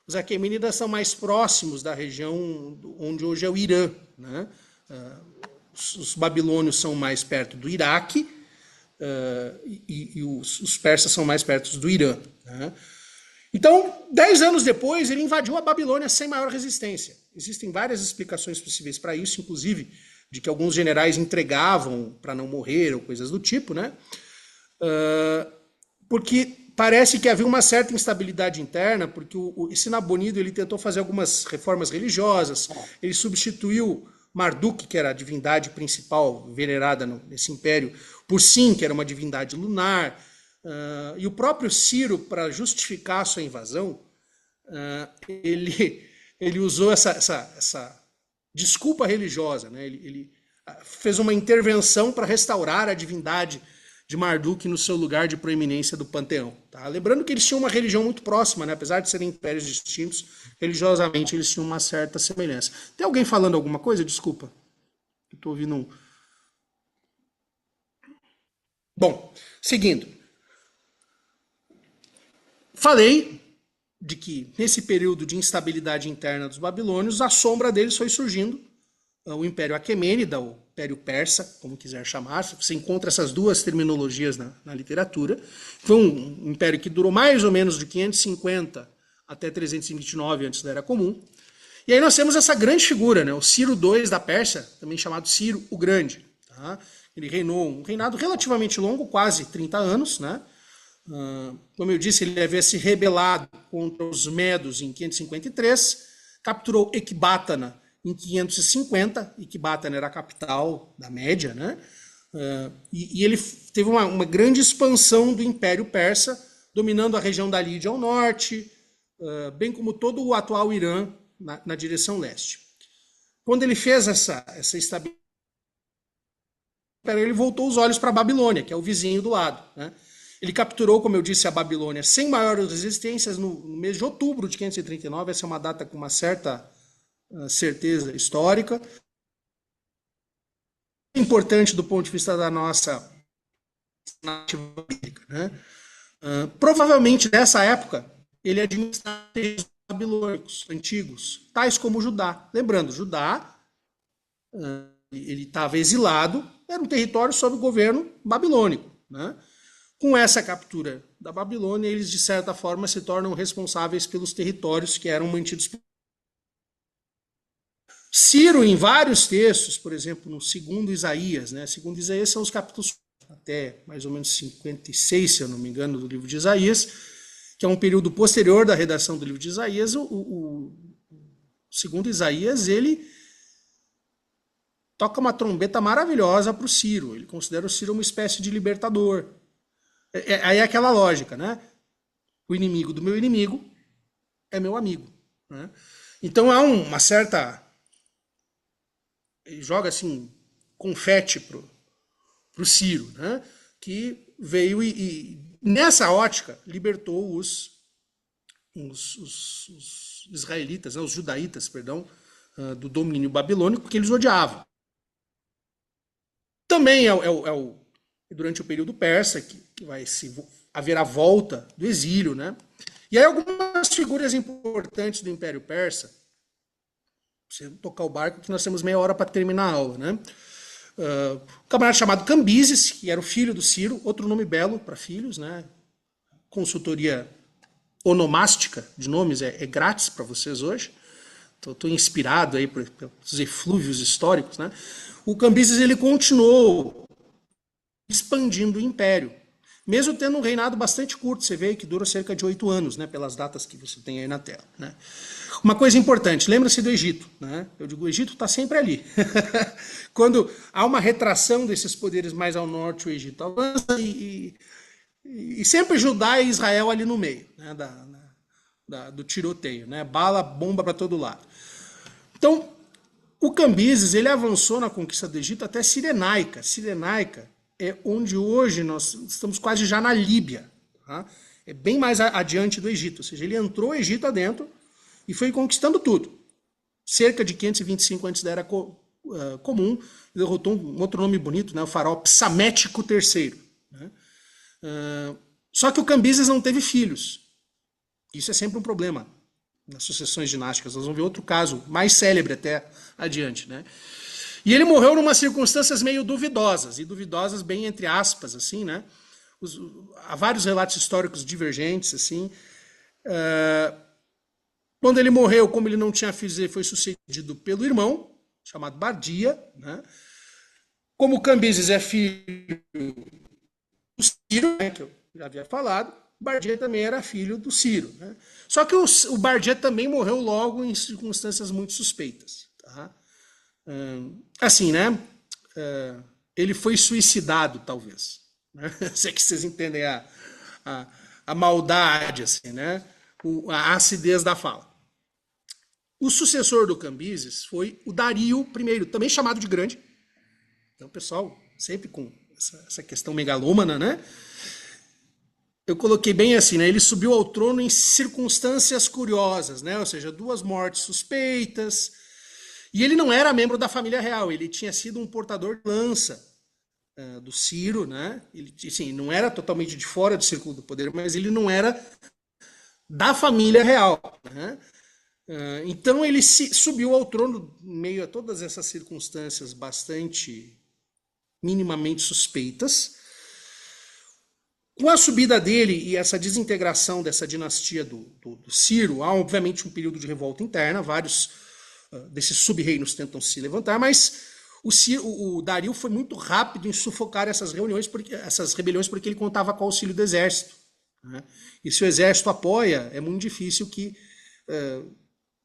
Os Aquemênidas são mais próximos da região onde hoje é o Irã. Né? Os babilônios são mais perto do Iraque e os persas são mais perto do Irã. Né? Então, 10 anos depois, ele invadiu a Babilônia sem maior resistência. Existem várias explicações possíveis para isso, inclusive de que alguns generais entregavam para não morrer ou coisas do tipo, né? Porque parece que havia uma certa instabilidade interna, porque esse Nabonido ele tentou fazer algumas reformas religiosas, ele substituiu Marduk, que era a divindade principal venerada nesse império, por Sim, que era uma divindade lunar, e o próprio Ciro, para justificar a sua invasão, ele usou essa desculpa religiosa, né? Ele fez uma intervenção para restaurar a divindade de Marduk no seu lugar de proeminência do panteão. Tá? Lembrando que eles tinham uma religião muito próxima, né? Apesar de serem impérios distintos, religiosamente eles tinham uma certa semelhança. Tem alguém falando alguma coisa? Desculpa. Estou ouvindo um... Bom, seguindo. Falei de que nesse período de instabilidade interna dos babilônios, a sombra deles foi surgindo o Império Aquemênida, o Império Persa, como quiser chamar. Você encontra essas duas terminologias na literatura. Foi um império que durou mais ou menos de 550 até 329 antes da Era Comum. E aí nós temos essa grande figura, né? O Ciro II da Pérsia, também chamado Ciro o Grande. Tá? Ele reinou um reinado relativamente longo, quase 30 anos, né? Como eu disse, ele havia se rebelado contra os Medos em 553, capturou Ecbátana em 550, Ecbátana era a capital da Média, né? E ele teve uma grande expansão do Império Persa, dominando a região da Lídia ao norte, bem como todo o atual Irã na direção leste. Quando ele fez essa estabilidade, ele voltou os olhos para a Babilônia, que é o vizinho do lado, né? Ele capturou, como eu disse, a Babilônia sem maiores resistências no mês de outubro de 539. Essa é uma data com uma certa certeza histórica. Importante do ponto de vista da nossa narrativa bíblica, né? Provavelmente, nessa época, ele administrava terreinos babilônicos antigos, tais como Judá. Lembrando, Judá, ele estava exilado, era um território sob o governo babilônico, né? Com essa captura da Babilônia, eles, de certa forma, se tornam responsáveis pelos territórios que eram mantidos. Ciro, em vários textos, por exemplo, no segundo Isaías, né? Segundo Isaías são os capítulos até mais ou menos 56, se eu não me engano, do livro de Isaías, que é um período posterior da redação do livro de Isaías. O segundo Isaías, ele toca uma trombeta maravilhosa para o Ciro. Ele considera o Ciro uma espécie de libertador. Aí é aquela lógica, né? O inimigo do meu inimigo é meu amigo, né? Então há uma certa... Ele joga assim, confete pro Ciro, né? Que veio e nessa ótica, libertou os israelitas, né? Os judaítas, perdão, do domínio babilônico, que eles odiavam. Também durante o período persa, que vai haver a volta do exílio, né? E aí algumas figuras importantes do Império Persa, você tocar o barco que nós temos meia hora para terminar a aula, né? Um camarada chamado Cambises, que era o filho do Ciro, outro nome belo para filhos, né? Consultoria onomástica de nomes é grátis para vocês hoje. Estou inspirado aí pelos eflúvios históricos, né? O Cambises ele continuou expandindo o império, mesmo tendo um reinado bastante curto. Você vê que dura cerca de 8 anos, né, pelas datas que você tem aí na tela, né? Uma coisa importante, lembra-se do Egito, né? Eu digo, o Egito está sempre ali. Quando há uma retração desses poderes mais ao norte, o Egito avança e sempre Judá e Israel ali no meio, né, do tiroteio, né? Bala, bomba para todo lado. Então, o Cambises ele avançou na conquista do Egito até Cirenaica. Cirenaica é onde hoje nós estamos quase já na Líbia, tá? É bem mais adiante do Egito, ou seja, ele entrou o Egito adentro e foi conquistando tudo. Cerca de 525 antes da Era Comum, derrotou um outro nome bonito, né, o faraó Psamético III. Né? Só que o Cambises não teve filhos. Isso é sempre um problema nas sucessões dinásticas. Nós vamos ver outro caso, mais célebre até adiante, né? E ele morreu numa circunstâncias meio duvidosas, e duvidosas bem entre aspas, assim, né? Há vários relatos históricos divergentes, assim. Quando ele morreu, como ele não tinha filhos, ele foi sucedido pelo irmão, chamado Bardia, né? Como Cambises é filho do Ciro, né, que eu já havia falado, Bardia também era filho do Ciro. Né? Só que o Bardia também morreu logo em circunstâncias muito suspeitas. Tá? Assim, né? Ele foi suicidado, talvez. Né? Se é que vocês entendem a maldade, assim, né? A acidez da fala. O sucessor do Cambises foi o Dario I, também chamado de Grande. Então, pessoal, sempre com essa questão megalômana, né? Eu coloquei bem assim, né? Ele subiu ao trono em circunstâncias curiosas, né? Ou seja, 2 mortes suspeitas. E ele não era membro da família real, ele tinha sido um portador de lança do Ciro, né? Ele, assim, não era totalmente de fora do círculo do poder, mas ele não era da família real, né? Então ele subiu ao trono em meio a todas essas circunstâncias bastante minimamente suspeitas. Com a subida dele e essa desintegração dessa dinastia do Ciro, há obviamente um período de revolta interna, vários desses sub-reinos tentam se levantar, mas o Dario foi muito rápido em sufocar essas rebeliões porque ele contava com o auxílio do exército. Né? E se o exército apoia, é muito difícil que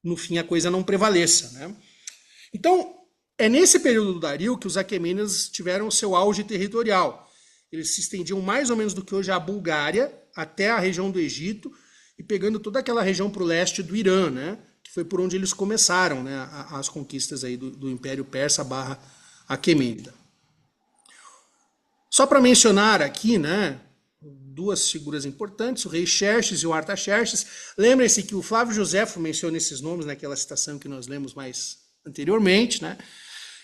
no fim a coisa não prevaleça. Né? Então, é nesse período do Dario que os aquemênidas tiveram o seu auge territorial. Eles se estendiam mais ou menos do que hoje é a Bulgária até a região do Egito e pegando toda aquela região para o leste do Irã, né? Que foi por onde eles começaram, né? As conquistas aí do Império Persa / Aquemênida. Só para mencionar aqui, né? 2 figuras importantes, o rei Xerxes e o Artaxerxes. Lembrem-se que o Flávio Joséfo menciona esses nomes naquela citação que nós lemos mais anteriormente, né?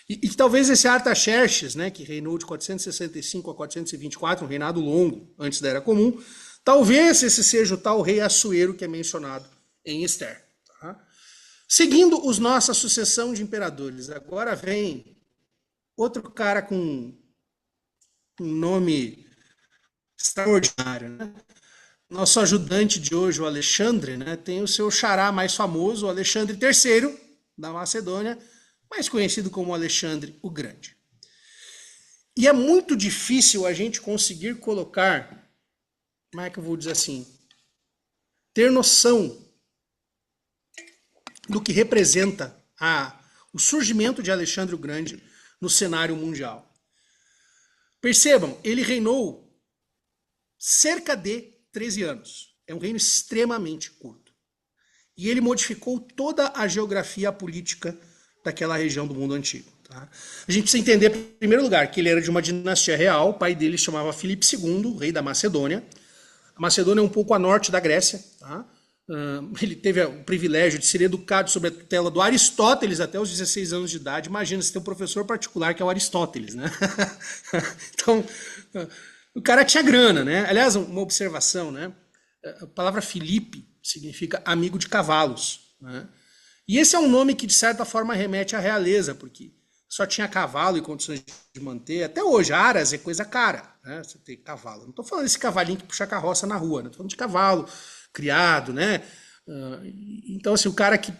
E talvez esse Artaxerxes, né, que reinou de 465 a 424, um reinado longo antes da Era Comum, talvez esse seja o tal rei Assuero que é mencionado em Esther. Tá? Seguindo os nossa sucessão de imperadores, agora vem outro cara com um nome extraordinário, né? Nosso ajudante de hoje, o Alexandre, né, tem o seu xará mais famoso, o Alexandre III, da Macedônia, mais conhecido como Alexandre o Grande. E é muito difícil a gente conseguir colocar, como é que eu vou dizer assim, ter noção do que representa o surgimento de Alexandre o Grande no cenário mundial. Percebam, ele reinou cerca de 13 anos. É um reino extremamente curto. E ele modificou toda a geografia política daquela região do mundo antigo. Tá? A gente precisa entender, em primeiro lugar, que ele era de uma dinastia real, o pai dele se chamava Filipe II, rei da Macedônia. A Macedônia é um pouco a norte da Grécia. Tá? Ele teve o privilégio de ser educado sob a tutela do Aristóteles até os 16 anos de idade. Imagina, você tem um professor particular que é o Aristóteles. Né? Então, o cara tinha grana. Né? Aliás, uma observação, né? A palavra Filipe significa amigo de cavalos. Né? E esse é um nome que, de certa forma, remete à realeza, porque só tinha cavalo e condições de manter. Até hoje, aras é coisa cara, né? Você tem cavalo. Não estou falando desse cavalinho que puxa carroça na rua, estou falando de cavalo criado, né? Então, assim, o cara que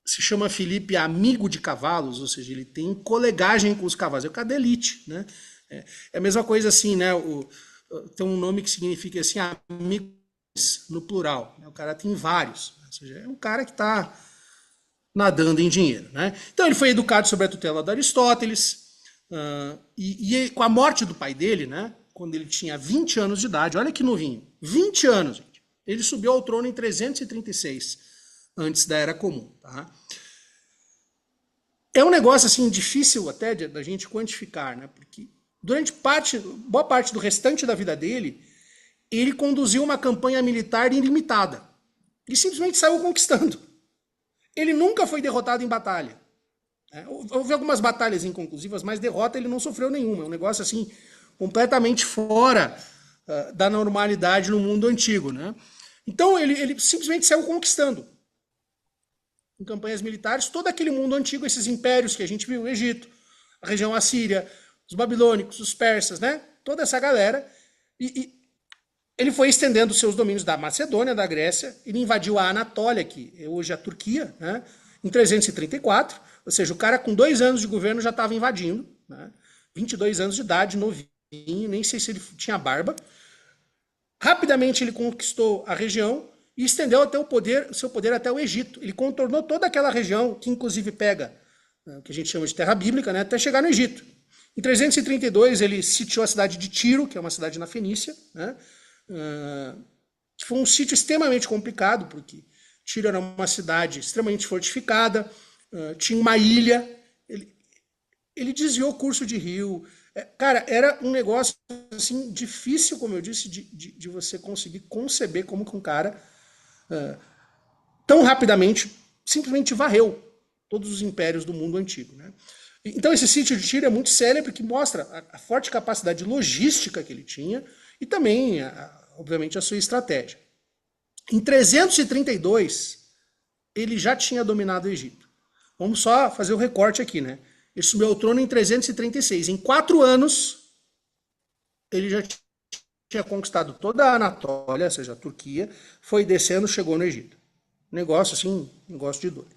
se chama Felipe amigo de cavalos, ou seja, ele tem colegagem com os cavalos, é o cara da elite, né? É a mesma coisa assim, né? Tem um nome que significa assim, amigos no plural. Né? O cara tem vários, ou seja, é um cara que está nadando em dinheiro. Né? Então ele foi educado sob a tutela de Aristóteles, e com a morte do pai dele, né, quando ele tinha 20 anos de idade, olha que novinho, 20 anos, gente, ele subiu ao trono em 336, antes da Era Comum. Tá? É um negócio assim difícil até da gente quantificar, né, porque durante boa parte do restante da vida dele, ele conduziu uma campanha militar ilimitada e simplesmente saiu conquistando. Ele nunca foi derrotado em batalha. Houve algumas batalhas inconclusivas, mas derrota ele não sofreu nenhuma. É um negócio assim completamente fora da normalidade no mundo antigo. Né? Então ele simplesmente saiu conquistando. Em campanhas militares, todo aquele mundo antigo, esses impérios que a gente viu, o Egito, a região assíria, os babilônicos, os persas, né? Toda essa galera. E ele foi estendendo seus domínios da Macedônia, da Grécia, ele invadiu a Anatólia, que é hoje a Turquia, né, em 334, ou seja, o cara com 2 anos de governo já estava invadindo, né, 22 anos de idade, novinho, nem sei se ele tinha barba. Rapidamente ele conquistou a região e estendeu até o seu poder até o Egito. Ele contornou toda aquela região, que inclusive pega o que a gente chama de terra bíblica, né, até chegar no Egito. Em 332 ele sitiou a cidade de Tiro, que é uma cidade na Fenícia, né, que foi um sítio extremamente complicado, porque Tiro era uma cidade extremamente fortificada, tinha uma ilha, ele desviou o curso de rio. Cara, era um negócio assim, difícil, como eu disse, de você conseguir conceber como que um cara tão rapidamente simplesmente varreu todos os impérios do mundo antigo. Né? Então esse sítio de Tiro é muito célebre, que mostra a forte capacidade logística que ele tinha e também, obviamente, a sua estratégia. Em 332, ele já tinha dominado o Egito. Vamos só fazer o recorte aqui, né? Ele subiu ao trono em 336. Em 4 anos, ele já tinha conquistado toda a Anatólia, ou seja, a Turquia, foi descendo, chegou no Egito. Negócio assim, negócio de doido.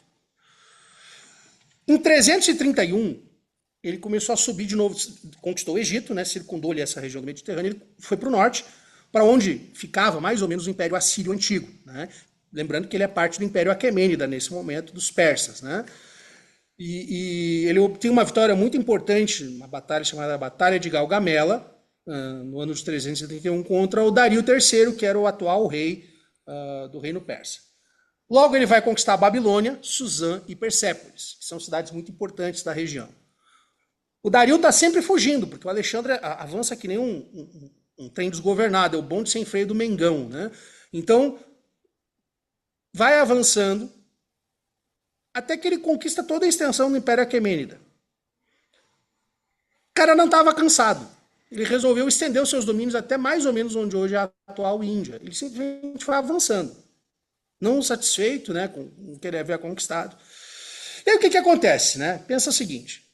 Em 331, ele começou a subir de novo, conquistou o Egito, né, circundou ali essa região do Mediterrâneo, ele foi para o norte, para onde ficava mais ou menos o Império Assírio Antigo. Né? Lembrando que ele é parte do Império Aquemênida, nesse momento, dos persas. Né? E ele obtém uma vitória muito importante, uma batalha chamada Batalha de Gaugamela, no ano de 331, contra o Dario III, que era o atual rei do reino persa. Logo ele vai conquistar a Babilônia, Suzã e Persépolis, que são cidades muito importantes da região. O Dario está sempre fugindo, porque o Alexandre avança que nem um trem desgovernado, é o bonde sem freio do Mengão. Né? Então, vai avançando, até que ele conquista toda a extensão do Império Aquemênida. O cara não estava cansado. Ele resolveu estender os seus domínios até mais ou menos onde hoje é a atual Índia. Ele simplesmente foi avançando. Não satisfeito, né, com o que ele havia conquistado. E aí o que acontece? Né? Pensa o seguinte.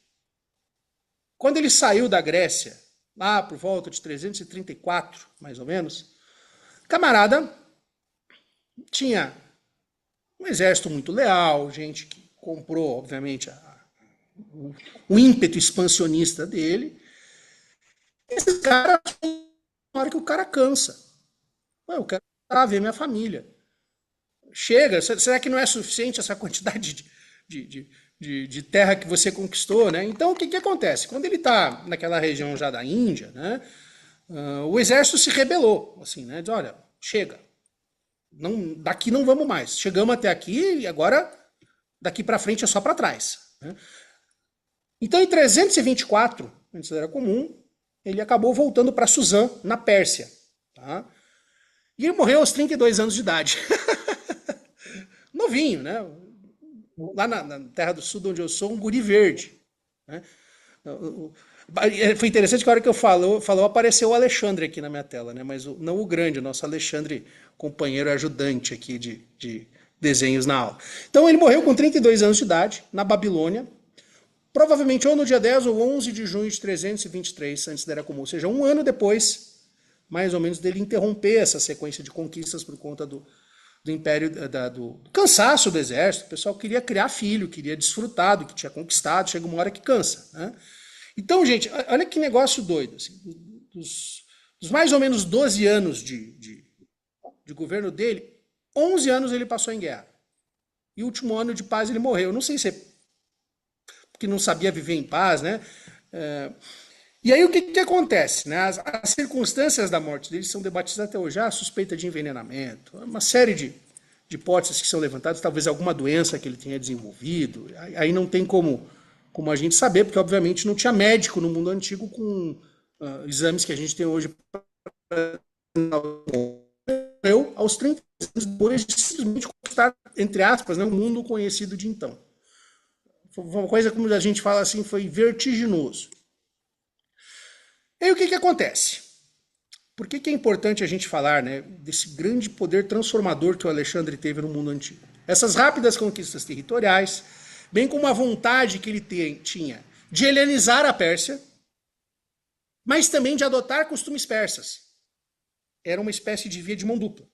Quando ele saiu da Grécia, lá por volta de 334, mais ou menos, camarada tinha um exército muito leal, gente que comprou, obviamente, o ímpeto expansionista dele. Esses caras, na hora que o cara cansa. Eu quero ver minha família. Chega, será que não é suficiente essa quantidade de terra que você conquistou? Né? Então, o que acontece? Quando ele está naquela região já da Índia, né, o exército se rebelou. Assim, né, diz, olha, chega. Não, daqui não vamos mais. Chegamos até aqui e agora daqui para frente é só para trás. Né? Então, em 324, antes da Era Comum, ele acabou voltando para Suzã, na Pérsia. Tá? E ele morreu aos 32 anos de idade. Novinho, né? Lá na Terra do Sul, onde eu sou, um guri verde. Né? Foi interessante que a hora que eu falou, apareceu o Alexandre aqui na minha tela, né? Mas não o grande, o nosso Alexandre, companheiro ajudante aqui de desenhos na aula. Então ele morreu com 32 anos de idade, na Babilônia, provavelmente ou no dia 10 ou 11 de junho de 323, antes da Era Comum, ou seja, um ano depois, mais ou menos, dele interromper essa sequência de conquistas por conta do império, do cansaço do exército. O pessoal queria criar filho, queria desfrutar do que tinha conquistado, chega uma hora que cansa. Né? Então, gente, olha que negócio doido. Assim, dos mais ou menos 12 anos de governo dele, 11 anos ele passou em guerra. E o último ano de paz ele morreu. Não sei se é porque não sabia viver em paz, né? E aí o que acontece? Né? As circunstâncias da morte dele são debatidas até hoje. A suspeita de envenenamento, uma série de hipóteses que são levantadas, talvez alguma doença que ele tenha desenvolvido. Aí não tem como a gente saber, porque obviamente não tinha médico no mundo antigo com exames que a gente tem hoje. Eu, aos 30 anos depois de simplesmente conquistar, entre aspas, né, o mundo conhecido de então. Uma coisa, como a gente fala assim, foi vertiginoso. E aí o que acontece? Por que é importante a gente falar, né, desse grande poder transformador que o Alexandre teve no mundo antigo? Essas rápidas conquistas territoriais, bem como a vontade que ele tinha de helenizar a Pérsia, mas também de adotar costumes persas. era uma espécie de via de mão dupla.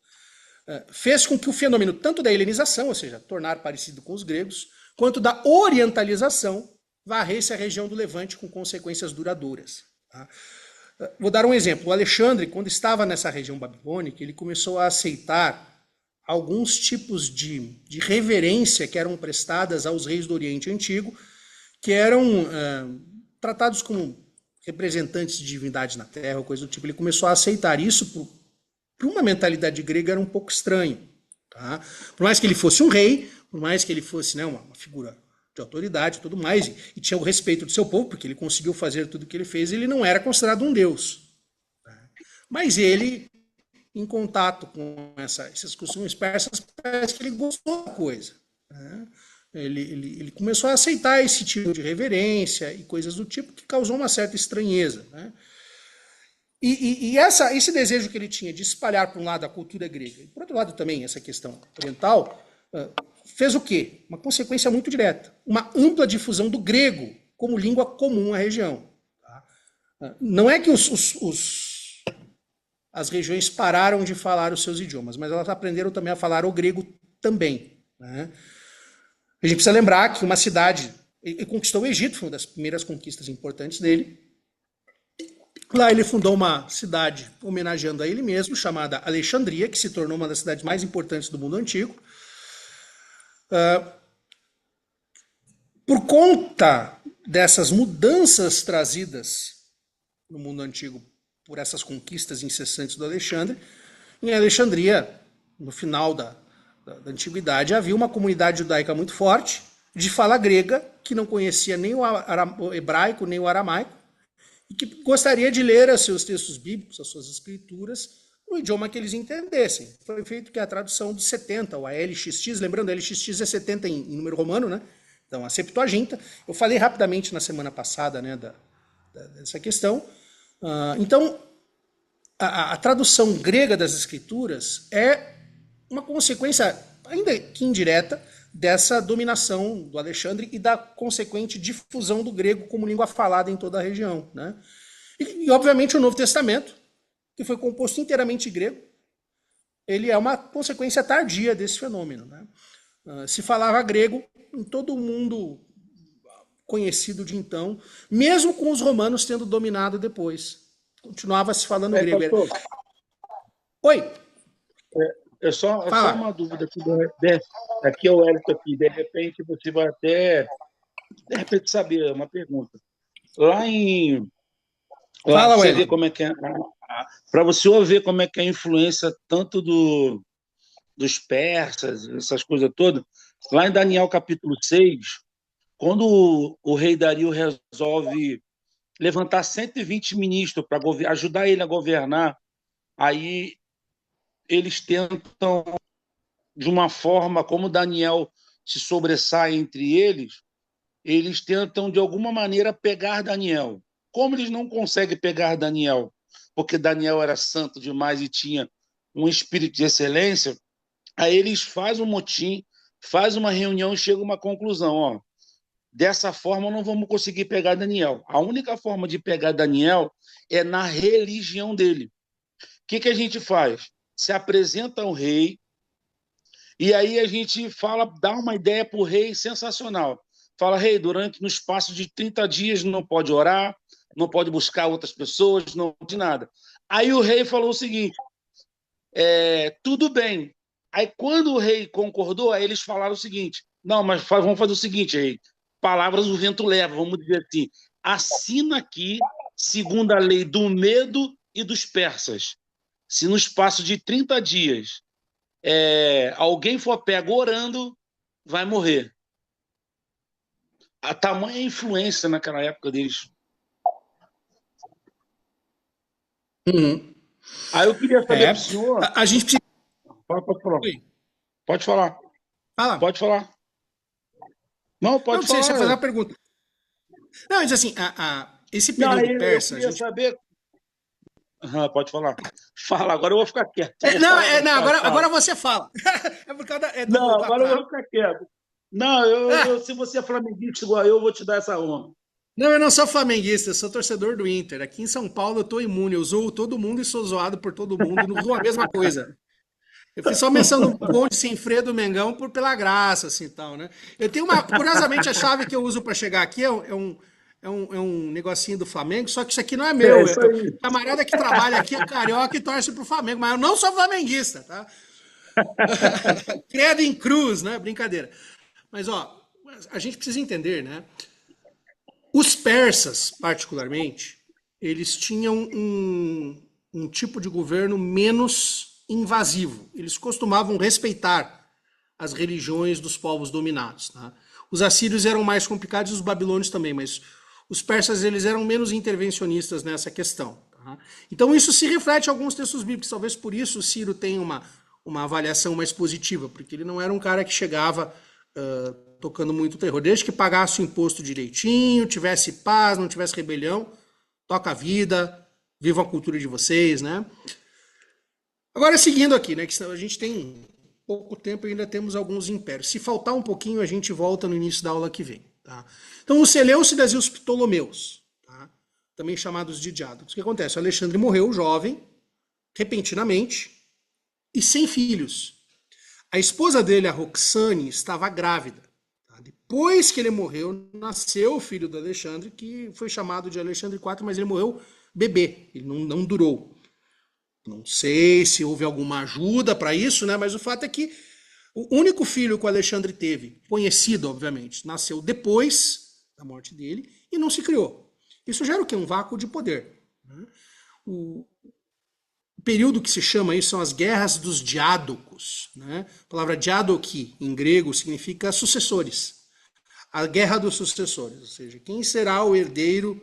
Fez com que o fenômeno tanto da helenização, ou seja, tornar parecido com os gregos, quanto da orientalização varresse a região do Levante com consequências duradouras. Tá? Vou dar um exemplo. O Alexandre, quando estava nessa região babilônica, ele começou a aceitar alguns tipos de reverência que eram prestadas aos reis do Oriente Antigo, que eram tratados como representantes de divindades na Terra, ou coisa do tipo. Ele começou a aceitar isso para uma mentalidade grega era um pouco estranho. Tá? Por mais que ele fosse um rei, por mais que ele fosse, né, uma figura de autoridade e tudo mais, e tinha o respeito do seu povo, porque ele conseguiu fazer tudo o que ele fez, ele não era considerado um deus. Tá? Mas ele, em contato com esses costumes persas, parece que ele gostou da coisa. Né? Ele começou a aceitar esse tipo de reverência e coisas do tipo que causou uma certa estranheza. Né? E esse desejo que ele tinha de espalhar, por um lado, a cultura grega, e por outro lado também essa questão oriental, fez o quê? Uma consequência muito direta. Uma ampla difusão do grego como língua comum à região. Tá? Não é que as regiões pararam de falar os seus idiomas, mas elas aprenderam também a falar o grego também. Né? A gente precisa lembrar que uma cidade... Ele conquistou o Egito, foi uma das primeiras conquistas importantes dele. Lá ele fundou uma cidade homenageando a ele mesmo, chamada Alexandria, que se tornou uma das cidades mais importantes do mundo antigo. Por conta dessas mudanças trazidas no mundo antigo por essas conquistas incessantes do Alexandre, em Alexandria, no final da antiguidade, havia uma comunidade judaica muito forte, de fala grega, que não conhecia nem o hebraico nem o aramaico, e que gostaria de ler os seus textos bíblicos, as suas escrituras, no idioma que eles entendessem. Foi feito que a tradução dos 70, ou a LXX, lembrando, a LXX é 70 em número romano, né? Então, a Septuaginta. Eu falei rapidamente na semana passada, né, dessa questão. Então, a tradução grega das escrituras é uma consequência, ainda que indireta, dessa dominação do Alexandre e da consequente difusão do grego como língua falada em toda a região. Né? E, obviamente, o Novo Testamento, que foi composto inteiramente grego, ele é uma consequência tardia desse fenômeno. Né? Se falava grego em todo o mundo conhecido de então, mesmo com os romanos tendo dominado depois. Continuava se falando grego. Pastor, Oi. é só uma dúvida aqui. Aqui é o Hélio aqui. De repente, você vai até, de repente, saber uma pergunta. Lá Fala, você Hélio. vê como é que é... Para você ver como é que é a influência tanto dos persas, essas coisas todas, lá em Daniel capítulo 6, quando o rei Dario resolve levantar 120 ministros para ajudar ele a governar, aí eles tentam, de uma forma como Daniel se sobressai entre eles tentam, de alguma maneira, pegar Daniel. Como eles não conseguem pegar Daniel, porque Daniel era santo demais e tinha um espírito de excelência, aí eles fazem um motim, fazem uma reunião e chegam a uma conclusão. Ó, dessa forma, não vamos conseguir pegar Daniel. A única forma de pegar Daniel é na religião dele. O que a gente faz? Se apresenta ao rei, e aí a gente fala, dá uma ideia para o rei sensacional. Fala, rei, no espaço de 30 dias não pode orar, não pode buscar outras pessoas, não pode nada. Aí o rei falou o seguinte, tudo bem. Aí quando o rei concordou, aí eles falaram o seguinte, não, mas vamos fazer o seguinte, rei, palavras o vento leva, vamos dizer assim, assina aqui, segundo a lei do Medo e dos persas, se no espaço de 30 dias alguém for pego orando, vai morrer. A tamanha influência naquela época deles. Uhum. Aí eu queria saber para o senhor... A gente precisa... Pode falar. Oi. Pode falar. Fala. Pode falar. Não, pode falar. Você fazer uma pergunta. Não, mas assim, esse período persa... Eu queria saber... pode falar. Fala, agora eu vou ficar quieto. Agora você fala. É por causa agora eu vou ficar quieto. Não, se você é flamenguista igual eu vou te dar essa honra. Não, eu não sou flamenguista, eu sou torcedor do Inter. Aqui em São Paulo eu tô imune, eu zoo todo mundo e sou zoado por todo mundo, não zoo a mesma coisa. Eu fiz só menção do Conde sem freio do Mengão pela graça, assim, tal, né? Eu tenho uma, curiosamente, a chave que eu uso para chegar aqui é um negocinho do Flamengo, só que isso aqui não é É meu. isso aí. O camarada que trabalha aqui é carioca e torce pro Flamengo, mas eu não sou flamenguista, tá? Credo em cruz, né? Brincadeira. Mas, ó, a gente precisa entender, né? Os persas, particularmente, eles tinham um tipo de governo menos invasivo. Eles costumavam respeitar as religiões dos povos dominados. Tá? Os assírios eram mais complicados e os babilônios também, mas os persas eles eram menos intervencionistas nessa questão. Tá? Então isso se reflete em alguns textos bíblicos. Talvez por isso o Ciro tenha uma avaliação mais positiva, porque ele não era um cara que chegava tocando muito terror. Desde que pagasse o imposto direitinho, tivesse paz, não tivesse rebelião, toca a vida, viva a cultura de vocês, né? Agora, seguindo aqui, né? Que a gente tem pouco tempo e ainda temos alguns impérios. Se faltar um pouquinho, a gente volta no início da aula que vem. Tá? Então, os Seleucidas e os Ptolomeus, tá? Também chamados de diádocos. O que acontece? O Alexandre morreu jovem, repentinamente, e sem filhos. A esposa dele, a Roxane, estava grávida. Tá? Depois que ele morreu, nasceu o filho do Alexandre, que foi chamado de Alexandre IV, mas ele morreu bebê, ele não durou. Não sei se houve alguma ajuda para isso, né? Mas o fato é que o único filho que o Alexandre teve, conhecido, obviamente, nasceu depois da morte dele e não se criou. Isso gera o quê? Um vácuo de poder. Né? O período que se chama isso são as guerras dos diádocos. Né? A palavra diadoki, em grego, significa sucessores. A guerra dos sucessores, ou seja, quem será o herdeiro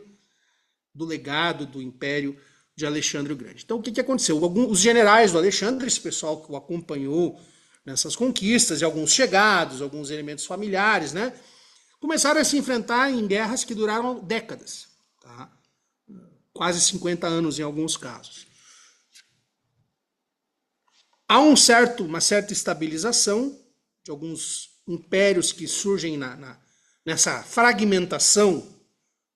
do legado do império de Alexandre o Grande. Então, o que aconteceu? Os generais do Alexandre, esse pessoal que o acompanhou nessas conquistas, e alguns chegados, alguns elementos familiares, né, começaram a se enfrentar em guerras que duraram décadas, tá? Quase 50 anos em alguns casos. Há uma certa estabilização de alguns impérios que surgem nessa fragmentação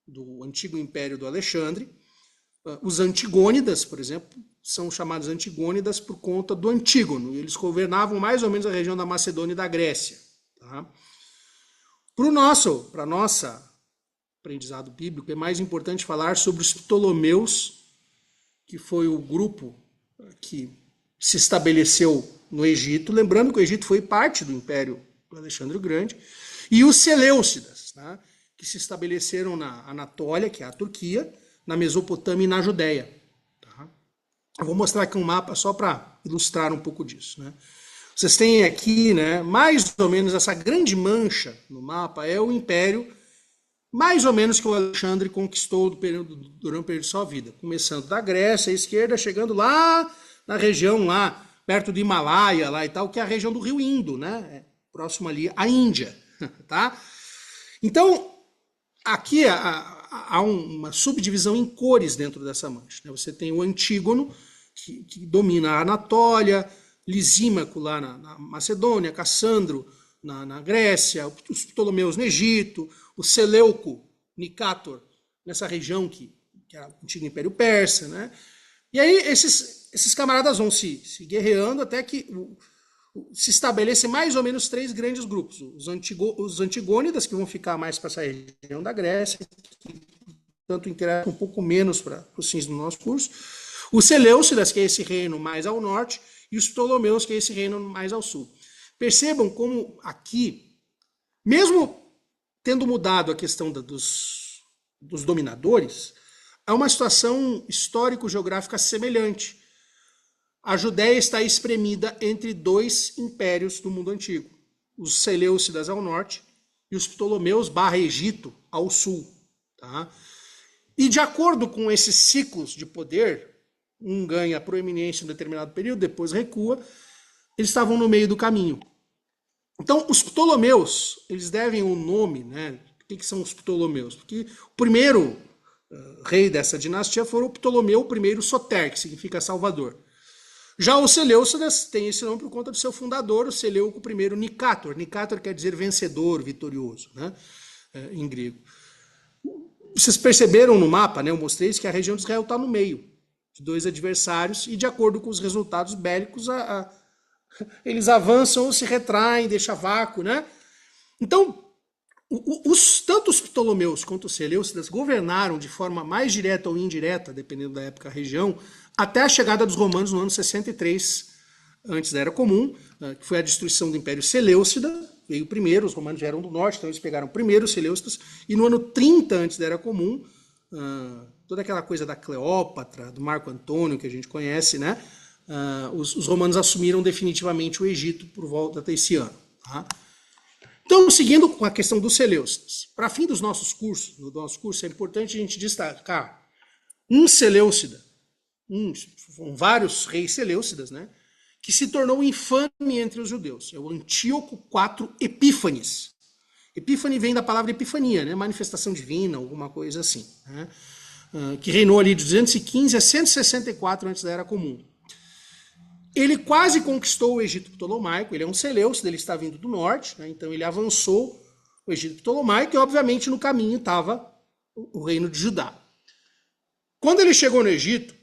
do antigo império do Alexandre. Os Antigônidas, por exemplo, são chamados Antigônidas por conta do Antígono. Eles governavam mais ou menos a região da Macedônia e da Grécia. Tá? Para nosso aprendizado bíblico, é mais importante falar sobre os Ptolomeus, que foi o grupo que se estabeleceu no Egito. Lembrando que o Egito foi parte do Império do Alexandre o Grande. E os Seleucidas, tá? Que se estabeleceram na Anatólia, que é a Turquia, na Mesopotâmia e na Judéia. Tá? Eu vou mostrar aqui um mapa só para ilustrar um pouco disso. Né? Vocês têm aqui, né, mais ou menos essa grande mancha no mapa é o império, mais ou menos que o Alexandre conquistou durante o período de sua vida. Começando da Grécia à esquerda, chegando lá na região, lá perto do Himalaia lá e tal, que é a região do rio Indo, né? Próximo ali à Índia. Tá? Então, aqui há uma subdivisão em cores dentro dessa mancha. Você tem o Antígono, que domina a Anatólia, Lisímaco lá na Macedônia, Cassandro na Grécia, os Ptolomeus no Egito, o Seleuco, Nicátor, nessa região que é o antigo Império Persa. Né? E aí esses camaradas vão se guerreando até que se estabelecem mais ou menos 3 grandes grupos. Os Antigônidas, que vão ficar mais para essa região da Grécia, que tanto interessa um pouco menos para os fins do nosso curso. Os Seleucidas, que é esse reino mais ao norte, e os Ptolomeus, que é esse reino mais ao sul. Percebam como aqui, mesmo tendo mudado a questão dos dominadores, há uma situação histórico-geográfica semelhante. A Judéia está espremida entre 2 impérios do mundo antigo, os Seleucidas ao norte e os Ptolomeus /Egito ao sul. Tá? E de acordo com esses ciclos de poder, um ganha proeminência em um determinado período, depois recua, eles estavam no meio do caminho. Então, os Ptolomeus, eles devem o nome, né? O que são os Ptolomeus? Porque o primeiro rei dessa dinastia foi o Ptolomeu I Soter, que significa Salvador. Já os Seleucidas têm esse nome por conta do seu fundador, o Seleuco I Nicátor. Nicátor quer dizer vencedor, vitorioso, né? Em grego. Vocês perceberam no mapa, né? Eu mostrei isso, que a região de Israel está no meio de dois adversários e, de acordo com os resultados bélicos, eles avançam ou se retraem, deixa vácuo, né? Então, tanto os Ptolomeus quanto os Seleucidas governaram de forma mais direta ou indireta, dependendo da época, a região, até a chegada dos romanos no ano 63 antes da Era Comum, que foi a destruição do Império Seleucida. Veio primeiro, os romanos já eram do norte, então eles pegaram primeiro os Seleucidas, e no ano 30 antes da Era Comum, toda aquela coisa da Cleópatra, do Marco Antônio, que a gente conhece, né? Os romanos assumiram definitivamente o Egito por volta desse ano. Tá? Então, seguindo com a questão dos Seleucidas, para fim dos nossos cursos, no nosso curso é importante a gente destacar um Seleucida, vários reis Seleucidas, né? Que se tornou infame entre os judeus. É o Antíoco IV Epífanes. Epífane vem da palavra epifania, né? Manifestação divina, alguma coisa assim. Né? Que reinou ali de 215 a 164 antes da Era Comum. Ele quase conquistou o Egito Ptolomaico, ele é um Seleucida, ele está vindo do norte, né? Então ele avançou o Egito Ptolomaico e, obviamente, no caminho estava o reino de Judá. Quando ele chegou no Egito,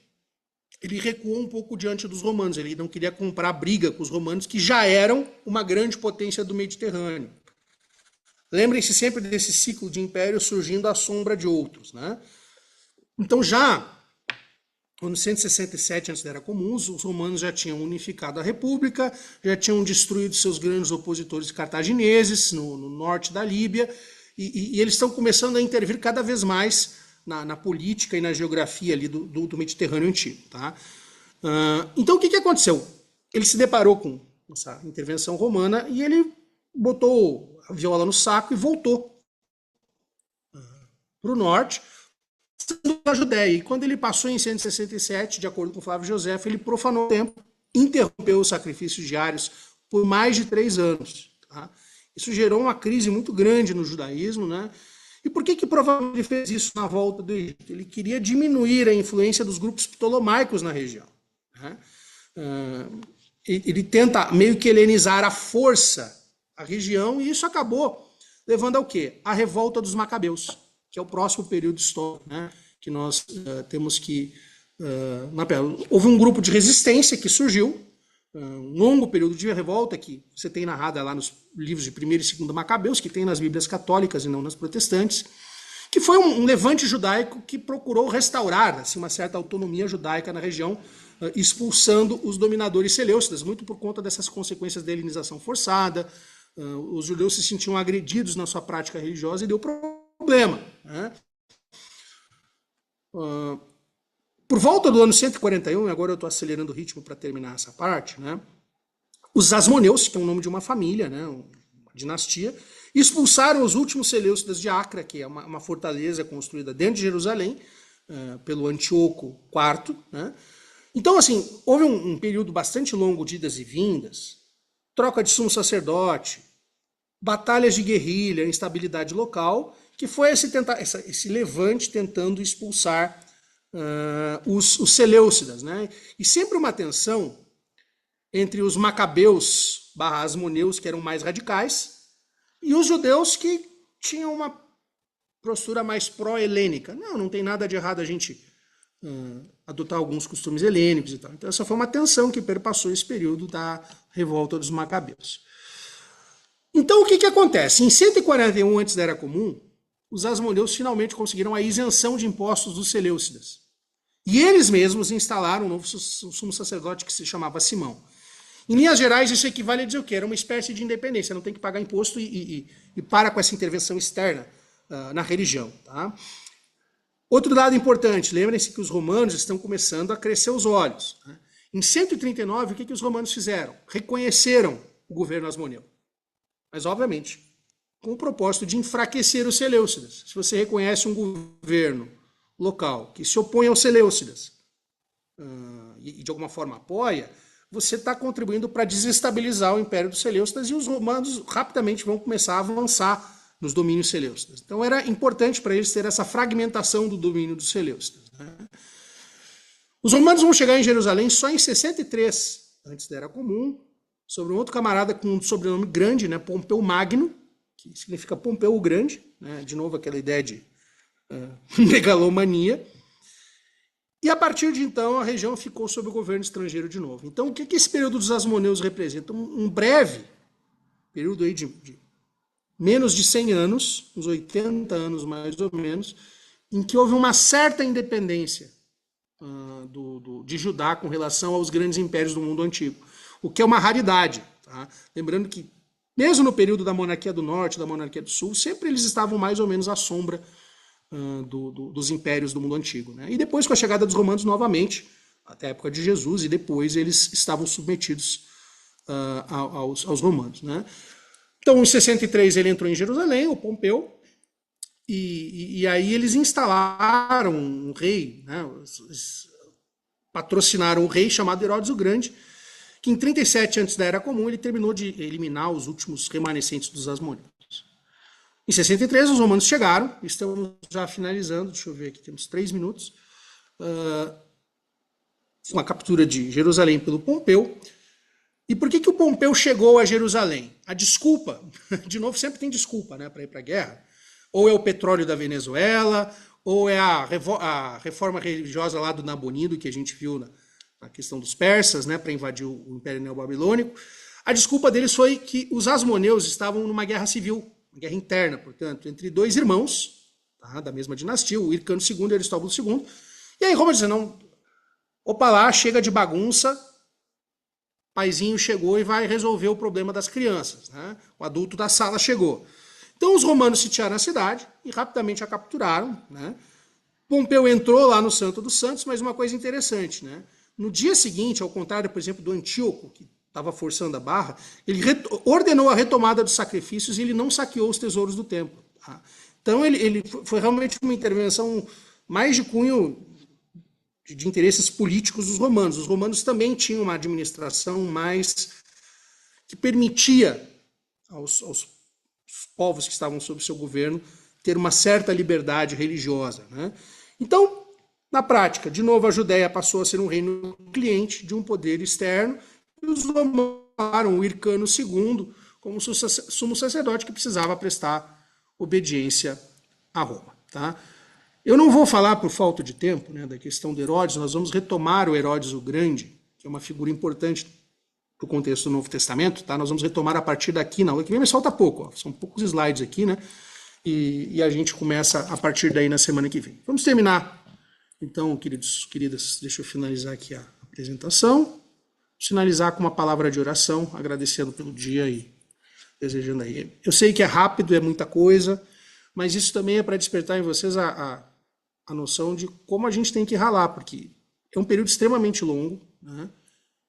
ele recuou um pouco diante dos romanos, ele não queria comprar briga com os romanos, que já eram uma grande potência do Mediterrâneo. Lembrem-se sempre desse ciclo de império surgindo à sombra de outros. Né? Então já no 167 antes da Era Comum, os romanos já tinham unificado a república, já tinham destruído seus grandes opositores cartagineses no norte da Líbia, e eles estão começando a intervir cada vez mais na política e na geografia ali do Mediterrâneo antigo. Tá? Então o que aconteceu? Ele se deparou com essa intervenção romana e ele botou a viola no saco e voltou para o norte, da Judéia. E quando ele passou em 167, de acordo com Flávio Josefo, ele profanou o templo, interrompeu os sacrifícios diários por mais de 3 anos. Tá? Isso gerou uma crise muito grande no judaísmo, né? E por que provavelmente ele fez isso na volta do Egito? Ele queria diminuir a influência dos grupos ptolomaicos na região. Né? Ele tenta meio que helenizar à força a região, e isso acabou levando ao quê? A revolta dos Macabeus, que é o próximo período histórico, né? Que nós temos que... houve um grupo de resistência que surgiu, um longo período de revolta, que você tem narrada lá nos livros de 1º e 2º Macabeus, que tem nas Bíblias católicas e não nas protestantes, que foi um levante judaico que procurou restaurar assim, uma certa autonomia judaica na região, expulsando os dominadores seleucidas, muito por conta dessas consequências da helenização forçada. Os judeus se sentiam agredidos na sua prática religiosa e deu problema. Né? Por volta do ano 141, agora eu estou acelerando o ritmo para terminar essa parte, né? Os Asmoneus, que é o nome de uma família, né? Uma dinastia, expulsaram os últimos Seleucidas de Acra, que é uma fortaleza construída dentro de Jerusalém, pelo Antíoco IV. Né? Então, assim, houve um período bastante longo de idas e vindas, troca de sumo sacerdote, batalhas de guerrilha, instabilidade local, que foi esse levante tentando expulsar os Seleucidas. Né? E sempre uma tensão entre os Macabeus / Asmoneus, que eram mais radicais, e os judeus que tinham uma postura mais pró-helênica. Não tem nada de errado a gente adotar alguns costumes helênicos e tal. Então essa foi uma tensão que perpassou esse período da revolta dos Macabeus. Então o que acontece? Em 141 antes da Era Comum, os Asmoneus finalmente conseguiram a isenção de impostos dos Seleucidas. E eles mesmos instalaram um novo sumo sacerdote que se chamava Simão. Em linhas gerais, isso equivale a dizer o quê? Era uma espécie de independência, não tem que pagar imposto e para com essa intervenção externa na religião. Tá? Outro dado importante, lembrem-se que os romanos estão começando a crescer os olhos. Né? Em 139, o que os romanos fizeram? Reconheceram o governo asmoneu. Mas, obviamente, com o propósito de enfraquecer os Seleucidas. Se você reconhece um governo local que se opõe aos Seleucidas e de alguma forma apoia, você está contribuindo para desestabilizar o Império dos Seleucidas, e os romanos rapidamente vão começar a avançar nos domínios seleucidas. Então era importante para eles ter essa fragmentação do domínio dos Seleucidas. Né? Os romanos vão chegar em Jerusalém só em 63, antes da Era Comum, sobre um outro camarada com um sobrenome grande, né, Pompeu Magno, que significa Pompeu o Grande, né, de novo aquela ideia de megalomania. E a partir de então a região ficou sob o governo estrangeiro de novo. Então o que esse período dos Asmoneus representa? Um breve período aí de menos de 100 anos, uns 80 anos mais ou menos, em que houve uma certa independência de Judá com relação aos grandes impérios do mundo antigo, o que é uma raridade. Tá? Lembrando que, mesmo no período da monarquia do norte, da monarquia do sul, sempre eles estavam mais ou menos à sombra dos impérios do mundo antigo. Né? E depois, com a chegada dos romanos novamente, até a época de Jesus, e depois eles estavam submetidos aos romanos. Né? Então, em 63 ele entrou em Jerusalém, o Pompeu, e aí eles instalaram um rei, né? Patrocinaram o rei chamado Herodes o Grande, que em 37 antes da Era Comum ele terminou de eliminar os últimos remanescentes dos Asmoneus. Em 63 os romanos chegaram, estamos já finalizando, deixa eu ver aqui, temos 3 minutos, com a captura de Jerusalém pelo Pompeu. E por que o Pompeu chegou a Jerusalém? A desculpa, de novo sempre tem desculpa, né, para ir para a guerra, ou é o petróleo da Venezuela, ou é a reforma religiosa lá do Nabonido, que a gente viu na questão dos persas, né, para invadir o Império Neobabilônico. A desculpa deles foi que os Asmoneus estavam numa guerra civil, uma guerra interna, portanto, entre dois irmãos, tá, da mesma dinastia, o Hircano II e o Aristóbulo II. E aí Roma dizendo, não, opa lá, chega de bagunça, paizinho chegou e vai resolver o problema das crianças. Né? O adulto da sala chegou. Então os romanos sitiaram a cidade e rapidamente a capturaram. Né? Pompeu entrou lá no Santo dos Santos, mas uma coisa interessante, né? No dia seguinte, ao contrário, por exemplo, do Antíoco, que estava forçando a barra, ele ordenou a retomada dos sacrifícios e ele não saqueou os tesouros do templo. Tá? Então ele foi realmente uma intervenção mais de cunho de interesses políticos dos romanos. Os romanos também tinham uma administração mais que permitia aos povos que estavam sob seu governo ter uma certa liberdade religiosa. Né? Então, na prática, de novo, a Judéia passou a ser um reino cliente de um poder externo e os romanos tomaram o Hircano II como sumo sacerdote que precisava prestar obediência a Roma. Tá? Eu não vou falar, por falta de tempo, né, da questão de Herodes, nós vamos retomar o Herodes o Grande, que é uma figura importante para o contexto do Novo Testamento, tá? Nós vamos retomar a partir daqui na aula que vem, mas falta pouco, ó, são poucos slides aqui, né? E a gente começa a partir daí na semana que vem. Vamos terminar, então, queridas, deixa eu finalizar aqui a apresentação, finalizar com uma palavra de oração, agradecendo pelo dia e desejando aí. Eu sei que é rápido, é muita coisa, mas isso também é para despertar em vocês a noção de como a gente tem que ralar, porque é um período extremamente longo, né?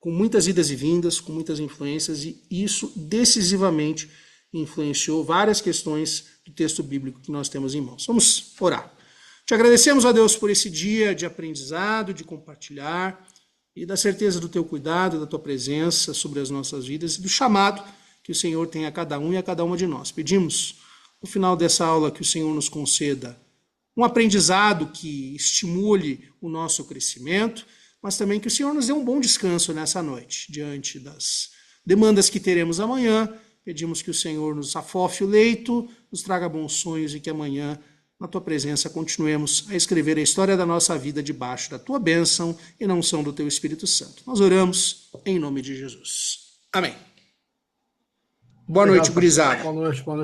Com muitas idas e vindas, com muitas influências, e isso decisivamente influenciou várias questões do texto bíblico que nós temos em mãos. Vamos orar. Te agradecemos, a Deus, por esse dia de aprendizado, de compartilhar, e da certeza do teu cuidado, da tua presença sobre as nossas vidas, e do chamado que o Senhor tem a cada um e a cada uma de nós. Pedimos, no final dessa aula, que o Senhor nos conceda um aprendizado que estimule o nosso crescimento, mas também que o Senhor nos dê um bom descanso nessa noite, diante das demandas que teremos amanhã. Pedimos que o Senhor nos afofe o leito, nos traga bons sonhos e que amanhã, na tua presença, continuemos a escrever a história da nossa vida debaixo da tua bênção e na unção do teu Espírito Santo. Nós oramos em nome de Jesus. Amém. Boa noite, gurizada. Boa noite.